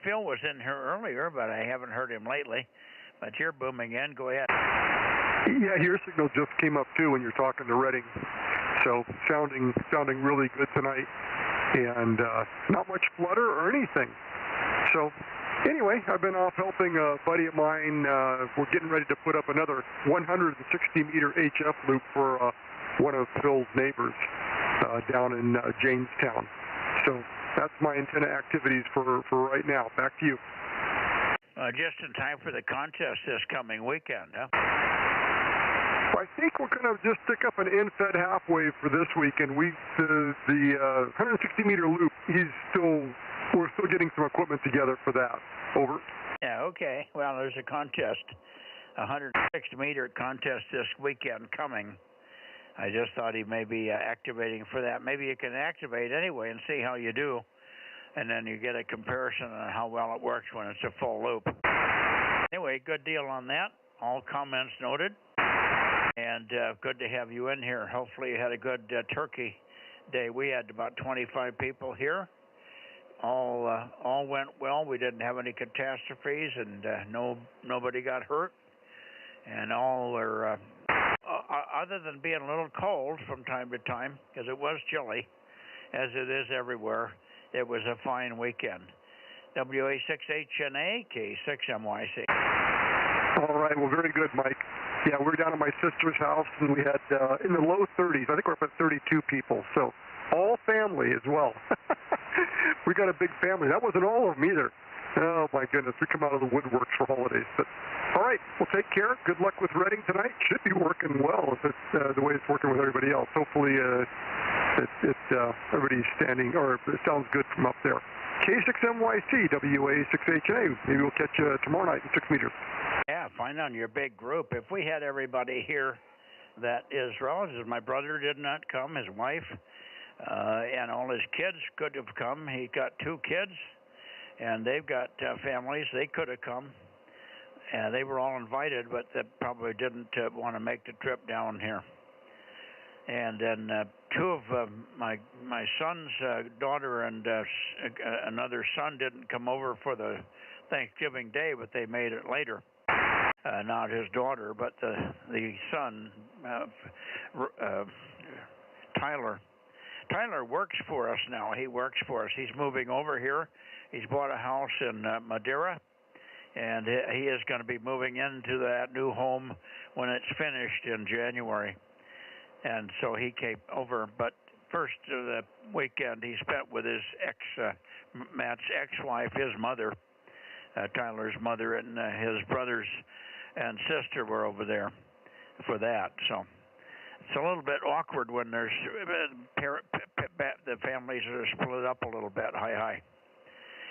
Phil was in here earlier, but I haven't heard him lately. But you're booming in. Go ahead. Yeah, your signal just came up too when you're talking to Reading. So sounding really good tonight, and not much flutter or anything. So anyway, I've been off helping a buddy of mine. We're getting ready to put up another 160-meter HF loop for one of Phil's neighbors down in Jamestown. So that's my antenna activities for right now. Back to you. Just in time for the contest this coming weekend, huh? I think we're going to just stick up an in-fed half wave for this week, and the 160-meter loop, we're still getting some equipment together for that. Over. Yeah, okay. Well, there's a contest, a 160-meter contest this weekend coming. I just thought he may be activating for that. Maybe you can activate anyway and see how you do, and then you get a comparison on how well it works when it's a full loop. Anyway, good deal on that. All comments noted, and good to have you in here. Hopefully you had a good turkey day. We had about 25 people here. All went well. We didn't have any catastrophes, and nobody got hurt, and all were... other than being a little cold from time to time, because it was chilly, as it is everywhere, it was a fine weekend. WA6HNA, K6MYC. All right, well, very good, Mike. Yeah, we're down at my sister's house, and we had in the low 30s. I think we're up at 32 people, so all family as well. We got a big family. That wasn't all of them either. Oh, my goodness, we come out of the woodworks for holidays. But all right, well, take care. Good luck with Reading tonight. Should be working well if it's the way it's working with everybody else. Hopefully everybody's standing, or it sounds good from up there. K6MYC, WA6HNA. Maybe we'll catch you tomorrow night in 6 meters. Yeah, find out your big group. If we had everybody here that is relatives, my brother did not come, his wife, and all his kids could have come. He got 2 kids. And they've got families. They could have come. They were all invited, but they probably didn't want to make the trip down here. And then two of my son's daughter and another son didn't come over for the Thanksgiving Day, but they made it later. Not his daughter, but the son, Tyler. Tyler works for us now. He works for us. He's moving over here. He's bought a house in Madeira, and he is going to be moving into that new home when it's finished in January. And so he came over. But first the weekend he spent with his Matt's ex-wife, his mother, Tyler's mother, and his brothers and sister were over there for that. So it's a little bit awkward when there's the families are split up a little bit. Hi.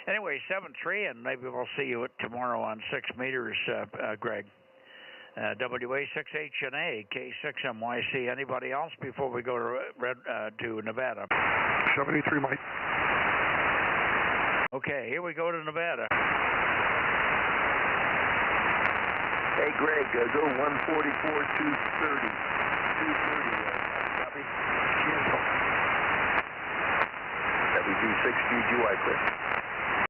Anyway, 7-3, and maybe we'll see you tomorrow on 6 meters, Greg. WA6HNA, K6MYC. Anybody else before we go to Nevada? 73, Mike. Okay, here we go to Nevada. Hey, Greg, go 144, 230. 230, copy? WB6GGY, quick.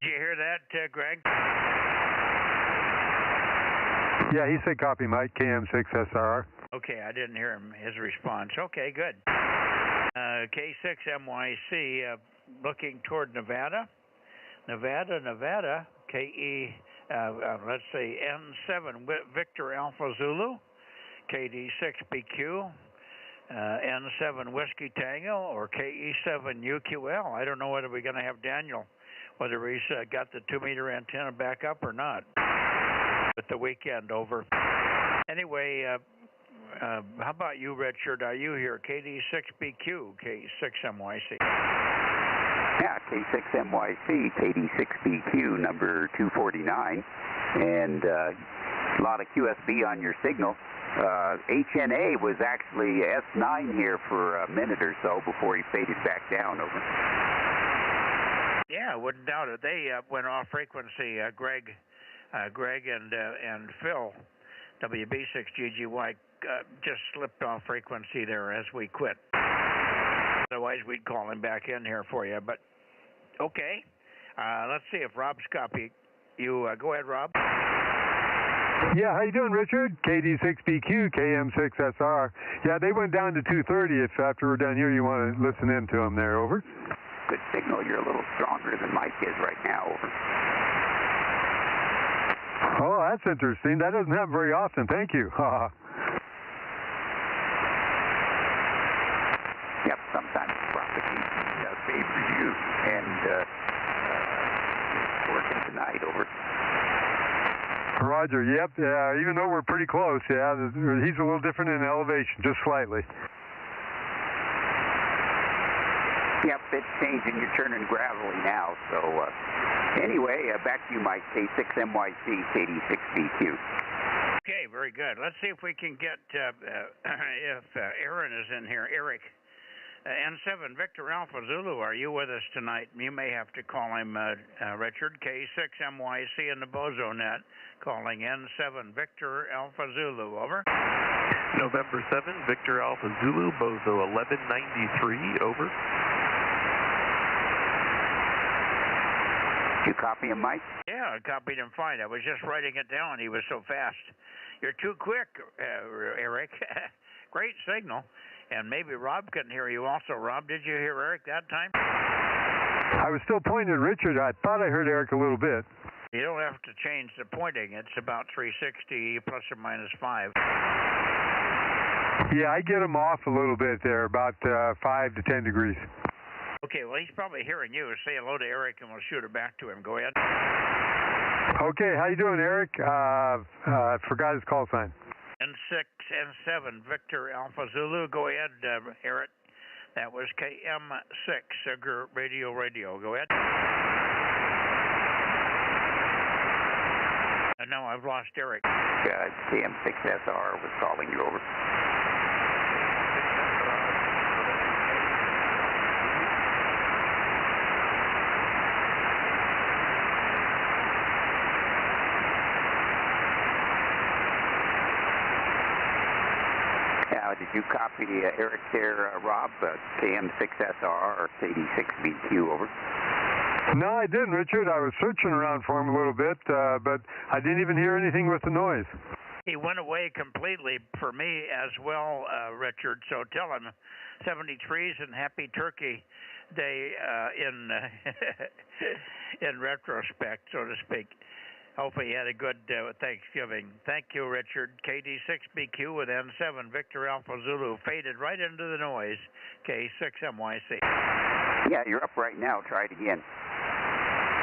Did you hear that, Greg? Yeah, he said copy, Mike, KM6SR. Okay, I didn't hear his response. Okay, good. K6MYC, looking toward Nevada. Nevada, KE, let's say N7 Victor Alpha Zulu, KD6BQ, N7 Whiskey Tango, or KE7 UQL. I don't know whether we're going to have Daniel, whether he's got the 2-meter antenna back up or not with the weekend over. Anyway, how about you, Richard? Are you here? KD6BQ, K6MYC. Yeah, K6MYC, KD6BQ, number 249, and a lot of QSB on your signal. HNA was actually S9 here for a minute or so before he faded back down, over. Yeah, I wouldn't doubt it. They went off frequency, Greg and Phil, WB6GGY, just slipped off frequency there as we quit. Otherwise, we'd call him back in here for you. But okay, let's see if Rob's copy. You go ahead, Rob. Yeah, how you doing, Richard? KD6BQ, KM6SR. Yeah, they went down to 230. If after we're done here, you want to listen in to them there, over. Good signal. You're a little stronger than Mike is right now, over. Oh, that's interesting. That doesn't happen very often. Thank you. Yep, sometimes propagation favors you, and it's working tonight, over. Roger, yep, even though we're pretty close, yeah, he's a little different in elevation, just slightly. Yep, it's changing. You're turning gravelly now, so anyway, back to you, Mike, K6MYC, KD6BQ. Okay, very good. Let's see if we can get, if Aaron is in here. Eric, N7 Victor Alpha Zulu, are you with us tonight? You may have to call him, Richard, K6MYC in the Bozo Net, calling N7 Victor Alpha Zulu, over. November 7, Victor Alpha Zulu, Bozo 1193, over. Did you copy him, Mike? Yeah, I copied him fine. I was just writing it down. He was so fast. You're too quick, Eric. Great signal. And maybe Rob couldn't hear you also. Rob, did you hear Eric that time? I was still pointing at Richard. I thought I heard Eric a little bit. You don't have to change the pointing. It's about 360 plus or minus 5. Yeah, I get him off a little bit there, about 5 to 10 degrees. Okay, well, he's probably hearing you. Say hello to Eric, and we'll shoot it back to him. Go ahead. Okay, how you doing, Eric? I forgot his call sign. N6, N7, Victor Alpha Zulu. Go ahead, Eric. That was KM6, Sugar Radio. Go ahead. And now I've lost Eric. KM6SR was calling you, over. Did you copy Eric there, Rob? KM6SR, KD6BQ, over. No, I didn't, Richard. I was searching around for him a little bit, but I didn't even hear anything with the noise. He went away completely for me as well, Richard. So tell him 73s and Happy Turkey Day in retrospect, so to speak. Hopefully he had a good Thanksgiving. Thank you, Richard. KD6BQ with N7 Victor Alpha Zulu faded right into the noise. K6MYC. Yeah, you're up right now. Try it again.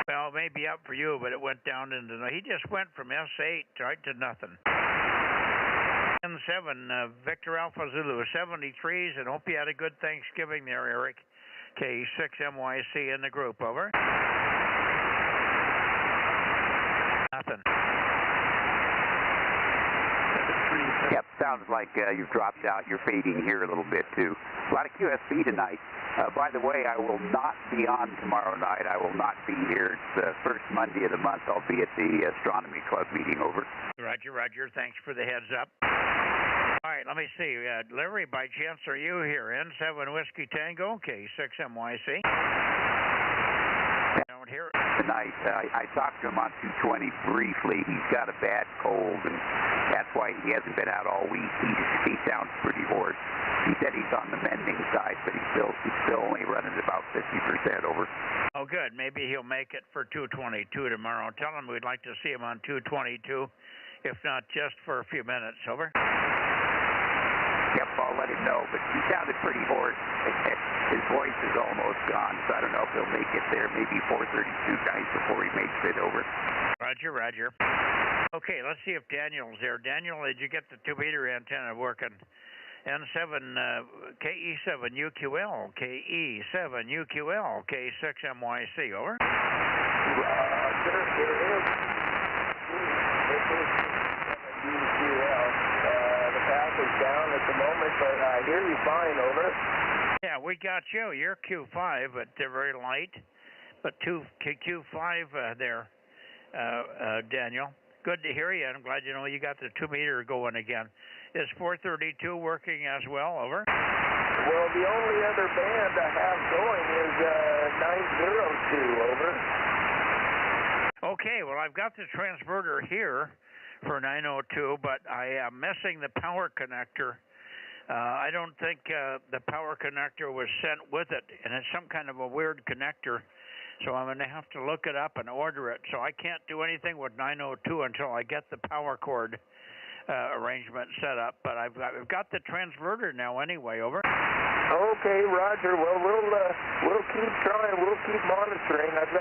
Well, maybe up for you, but it went down into the... He just went from S8 right to nothing. N7 Victor Alpha Zulu 73s, and hope you had a good Thanksgiving there, Eric. K6MYC in the group, over. Nothing. Yep, sounds like you've dropped out. You're fading here a little bit, too. A lot of QSB tonight. By the way, I will not be on tomorrow night. I will not be here. It's the first Monday of the month. I'll be at the Astronomy Club meeting, over. Roger, Roger. Thanks for the heads up. All right, let me see. Larry, by chance, are you here? N7 Whiskey Tango, K6MYC. I don't hear it. Tonight, I talked to him on 220 briefly. He's got a bad cold, and that's why he hasn't been out all week. He sounds pretty hoarse. He said he's on the mending side, but he's still only running about 50%, over. Oh, good. Maybe he'll make it for 222 tomorrow. Tell him we'd like to see him on 222, if not just for a few minutes, over. Yep, I'll let him know, but he sounded pretty hoarse. His voice is almost gone, so I don't know if he'll make it there. Maybe 4:32 guys before he makes it, over. Roger, Roger. Okay, let's see if Daniel's there. Daniel, did you get the 2-meter antenna working? N7 KE7UQL, KE7UQL, K6MYC, over. Roger, here it is. UQL. The path is down at the moment, but I hear you fine, over. Yeah, we got you. You're Q5, but they're very light. But Q5 there, Daniel. Good to hear you. I'm glad you know you got the 2-meter going again. Is 432 working as well, over? Well, the only other band I have going is 902, over. Okay, well, I've got the transverter here for 902, but I am missing the power connector. I don't think the power connector was sent with it, and it's some kind of a weird connector, so I'm going to have to look it up and order it. So I can't do anything with 902 until I get the power cord arrangement set up, but I've got the transverter now anyway, over. Okay, Roger. Well, we'll keep trying. We'll keep monitoring. I've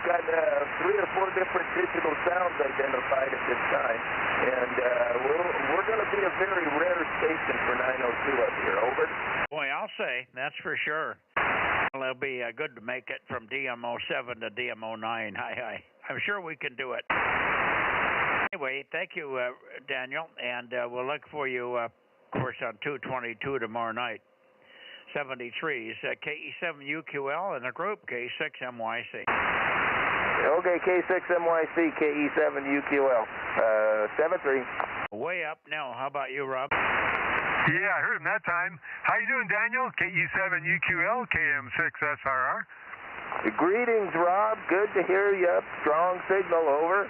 got 3 or 4 different digital sounds identified at this time, and we're going to be a very rare station for 902 up here, over. Boy, I'll say that's for sure. Well, it'll be good to make it from DMO7 to DMO9. I'm sure we can do it. Anyway, thank you, Daniel, and we'll look for you, of course, on 222 tomorrow night. 73s, KE7UQL, and the group K6MYC. Okay, K6MYC, KE7UQL, 73. Way up now. How about you, Rob? Yeah, I heard him that time. How you doing, Daniel? KE7UQL, KM6SRR. Greetings, Rob. Good to hear you. Strong signal, over.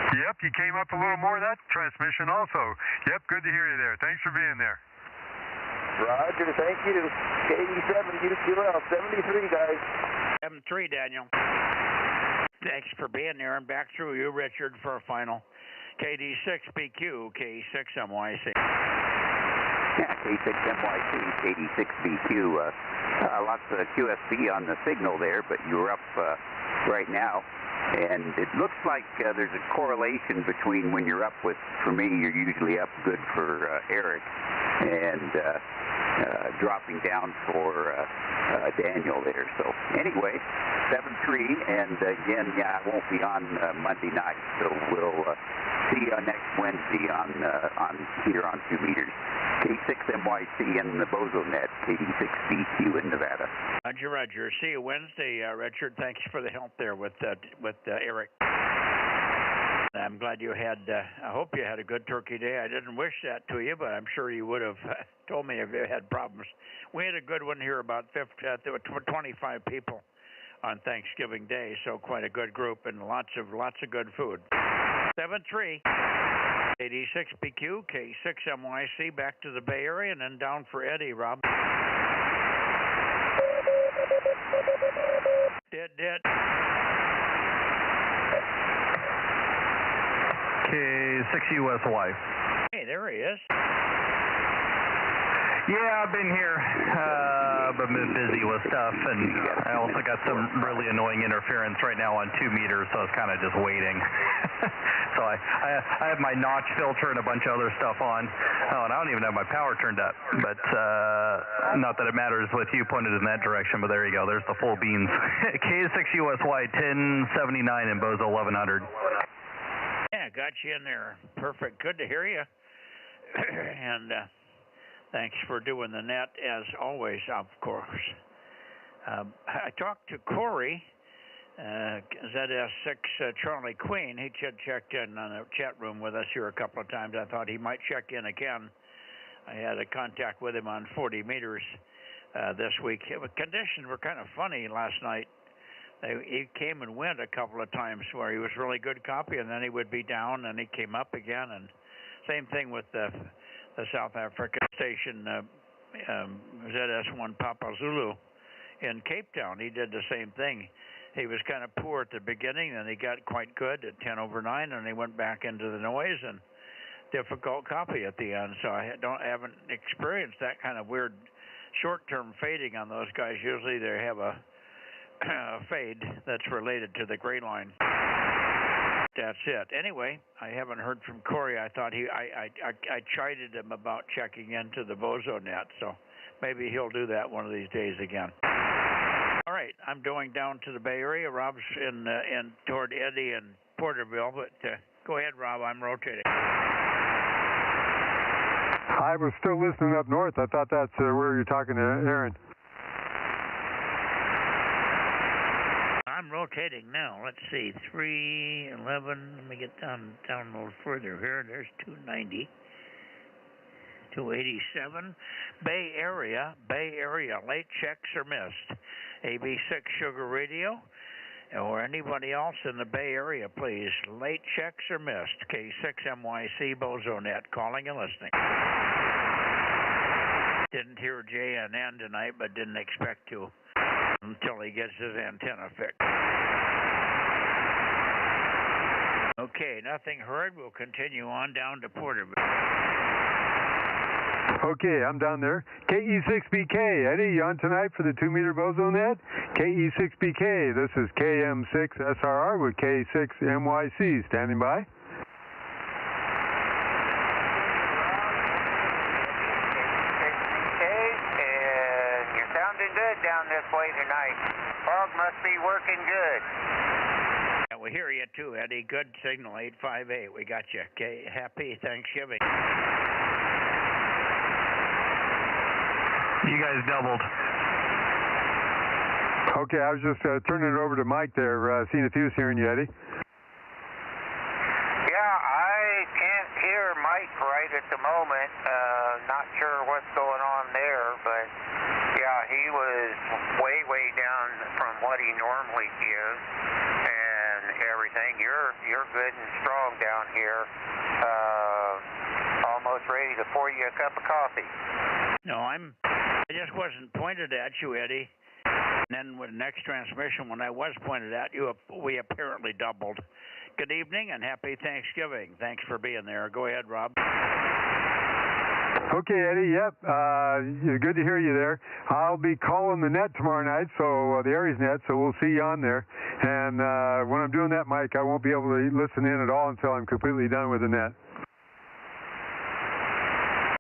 Yep, you came up a little more of that transmission also. Yep, good to hear you there. Thanks for being there. Roger, thank you. KE7UQL, 73, guys. 73, Daniel. Thanks for being there, and back through you, Richard, for a final. KD6BQ, K6MYC. Yeah, K6MYC, KD6BQ. Lots of QSB on the signal there, but you're up right now. And it looks like there's a correlation between when you're up with, for me, you're usually up good for Eric, and dropping down for Daniel there. So anyway, 7-3, and again, yeah, I won't be on Monday night, so we'll see you next Wednesday on here on 2 meters. K6MYC and the Bozo Net, KD6BQ in Nevada. Roger, Roger. See you Wednesday, Richard. Thanks for the help there with Eric. I'm glad you had, I hope you had a good turkey day. I didn't wish that to you, but I'm sure you would have told me if you had problems. We had a good one here, about 25 people on Thanksgiving Day, so quite a good group and lots of good food. 7-3, 86 BQ, K6 MYC, back to the Bay Area and then down for Eddie, Rob. Did. K6USY. Hey, there he is. Yeah, I've been here, but been busy with stuff, and I also got some really annoying interference right now on 2 meters, so I was kind of just waiting. So I have my notch filter and a bunch of other stuff on. Oh, and I don't even have my power turned up, but not that it matters with you pointed in that direction, but there you go. There's the full beans. K6USY 1079 in Bozo 1100. Yeah, got you in there. Perfect. Good to hear you. And thanks for doing the net, as always, of course. I talked to Corey, ZS6 Charlie Queen. He checked in on the chat room with us here a couple of times. I thought he might check in again. I had a contact with him on 40 meters this week. Conditions were kind of funny last night. He came and went a couple of times where he was really good copy, and then he would be down, and he came up again. And same thing with the South African station ZS1 Papa Zulu in Cape Town. He did the same thing. He was kind of poor at the beginning, and he got quite good at 10/9, and he went back into the noise and difficult copy at the end. So I haven't experienced that kind of weird short-term fading on those guys. Usually they have a fade that's related to the gray line. That's it. Anyway, I haven't heard from Corey. I thought I chided him about checking into the Bozo Net, so maybe he'll do that one of these days again. All right, I'm going down to the Bay Area. Rob's in toward Eddie and Porterville, but go ahead, Rob. I'm rotating. I was still listening up north. I thought that's where you're talking to Aaron. I'm rotating now. Let's see, 311. Let me get down a little further here. There's 290, 287. Bay Area. Late checks are missed. AB6 Sugar Radio, or anybody else in the Bay Area, please. Late checks are missed. K6 MYC Bozo Net, calling and listening. Didn't hear JNN tonight, but didn't expect to until he gets his antenna fixed. Okay, nothing heard. We'll continue on down to Porterville. Okay, I'm down there. KE6BK, Eddie, you on tonight for the 2 meter Bozo Net? KE6BK, this is KM6SRR with K6MYC, standing by. Good down this way tonight. Fog must be working good. Yeah, we hear you too, Eddie. Good signal, 858. We got you. Okay, happy Thanksgiving. You guys doubled. Okay, I was just turning it over to Mike there, seeing if he was hearing you, Eddie. Yeah, I can't hear Mike right at the moment. Not sure what's going on there, but yeah, he was way down from what he normally gives and everything. You're good and strong down here. Almost ready to pour you a cup of coffee. No, I just wasn't pointed at you, Eddie. And then with the next transmission, when I was pointed at you, we apparently doubled. Good evening and happy Thanksgiving. Thanks for being there. Go ahead, Rob. Okay, Eddie, yep. Good to hear you there. I'll be calling the net tomorrow night, so the Aries net, so we'll see you on there. And when I'm doing that, Mike, I won't be able to listen in at all until I'm completely done with the net.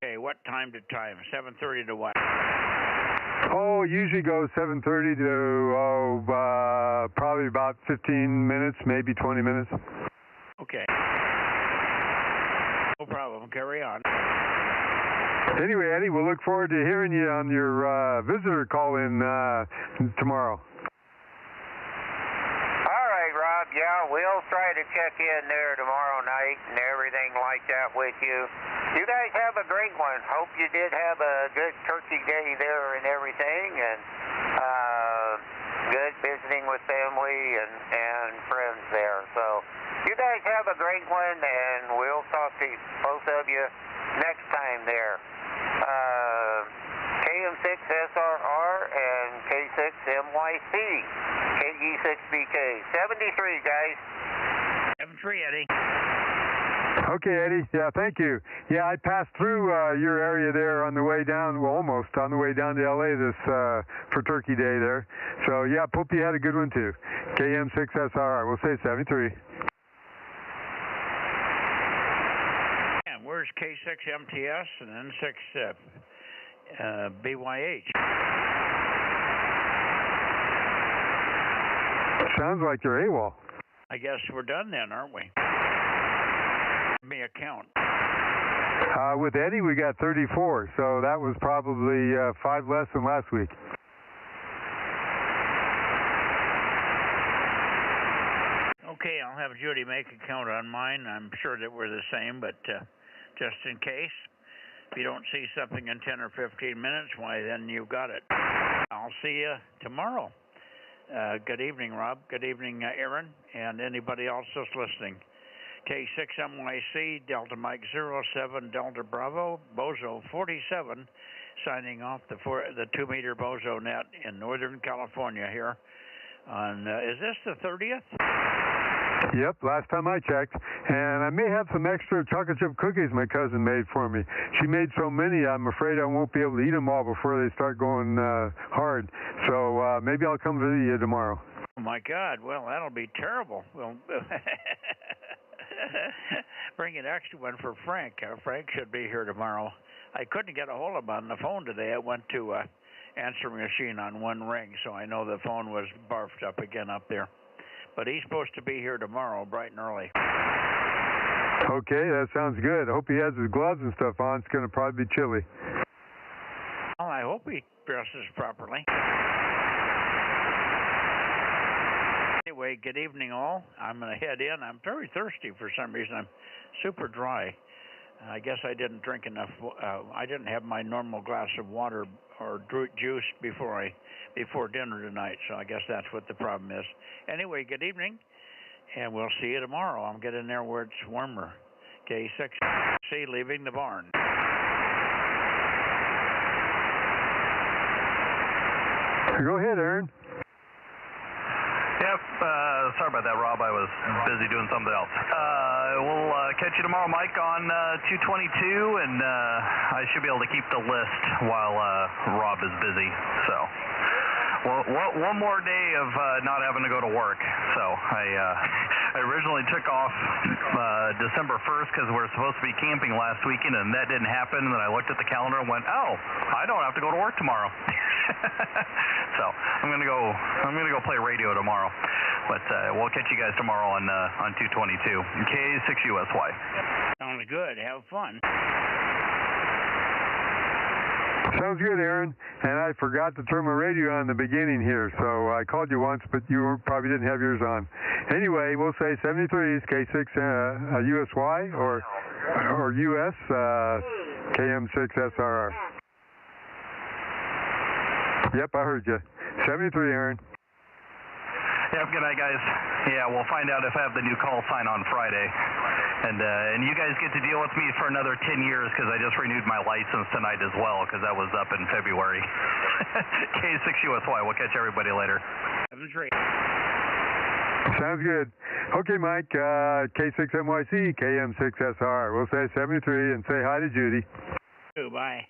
Okay, what time to time? 7:30 to what? Oh, it usually goes 7:30 to probably about 15 minutes, maybe 20 minutes. Okay. No problem. Carry on. Anyway, Eddie, we'll look forward to hearing you on your visitor call-in tomorrow. All right, Rob. Yeah, we'll try to check in there tomorrow night and everything like that with you. You guys have a great one. Hope you did have a good turkey day there and everything, and good visiting with family and friends there. So you guys have a great one, and we'll talk to both of you next time there. KM6SRR and K6MYC, KE6BK. 73, guys. 73, Eddie. Okay, Eddie. Yeah, thank you. Yeah, I passed through your area there on the way down, well, almost on the way down to LA this for Turkey Day there. So, yeah, hope you had a good one too. KM6SRR. We'll say 73. And where's K6MTS and then 6 BYH? Sounds like you're AWOL. I guess we're done then, aren't we? Give me a count. With Eddie, we got 34, so that was probably 5 less than last week. Okay, I'll have Judy make a count on mine. I'm sure that we're the same, but just in case, if you don't see something in 10 or 15 minutes, why, then you got it. I'll see you tomorrow. Good evening, Rob. Good evening, Aaron, and anybody else that's listening. K6MYC, Delta Mike 07, Delta Bravo, Bozo 47, signing off the 2-meter Bozo Net in Northern California here. On is this the 30th? Yep, last time I checked. And I may have some extra chocolate chip cookies my cousin made for me. She made so many, I'm afraid I won't be able to eat them all before they start going hard. So maybe I'll come visit you tomorrow. Oh, my God. Well, that'll be terrible. Well, bring an extra one for Frank. Frank should be here tomorrow. I couldn't get a hold of him on the phone today. I went to answering machine on one ring, so I know the phone was barfed up again up there. But he's supposed to be here tomorrow, bright and early. Okay, that sounds good. I hope he has his gloves and stuff on. It's going to probably be chilly. Well, I hope he dresses properly. Anyway, good evening all. I'm going to head in. I'm very thirsty for some reason. I'm super dry. I guess I didn't drink enough. I didn't have my normal glass of water or juice before dinner tonight, so I guess that's what the problem is. Anyway, good evening, and we'll see you tomorrow. I'm getting there where it's warmer. K6C leaving the barn. Go ahead, Aaron. Yep, sorry about that, Rob. I was busy doing something else. We'll catch you tomorrow, Mike, on 222, and I should be able to keep the list while Rob is busy. So, one more day of not having to go to work. So, I originally took off December 1st because we were supposed to be camping last weekend, and that didn't happen. And then I looked at the calendar and went, "Oh, I don't have to go to work tomorrow." So I'm gonna go play radio tomorrow, but we'll catch you guys tomorrow on 222 K6USY. Sounds good. Have fun. Sounds good, Aaron. And I forgot to turn my radio on in the beginning here, so I called you once, but you probably didn't have yours on. Anyway, we'll say 73 is K6 USY or US KM6SRR. Yep, I heard you. 73, Aaron. Yep, good night, guys. Yeah, we'll find out if I have the new call sign on Friday. And you guys get to deal with me for another 10 years because I just renewed my license tonight as well because that was up in February. K6USY. We'll catch everybody later. Sounds good. Okay, Mike. K6MYC, KM6SR. We'll say 73 and say hi to Judy. Bye.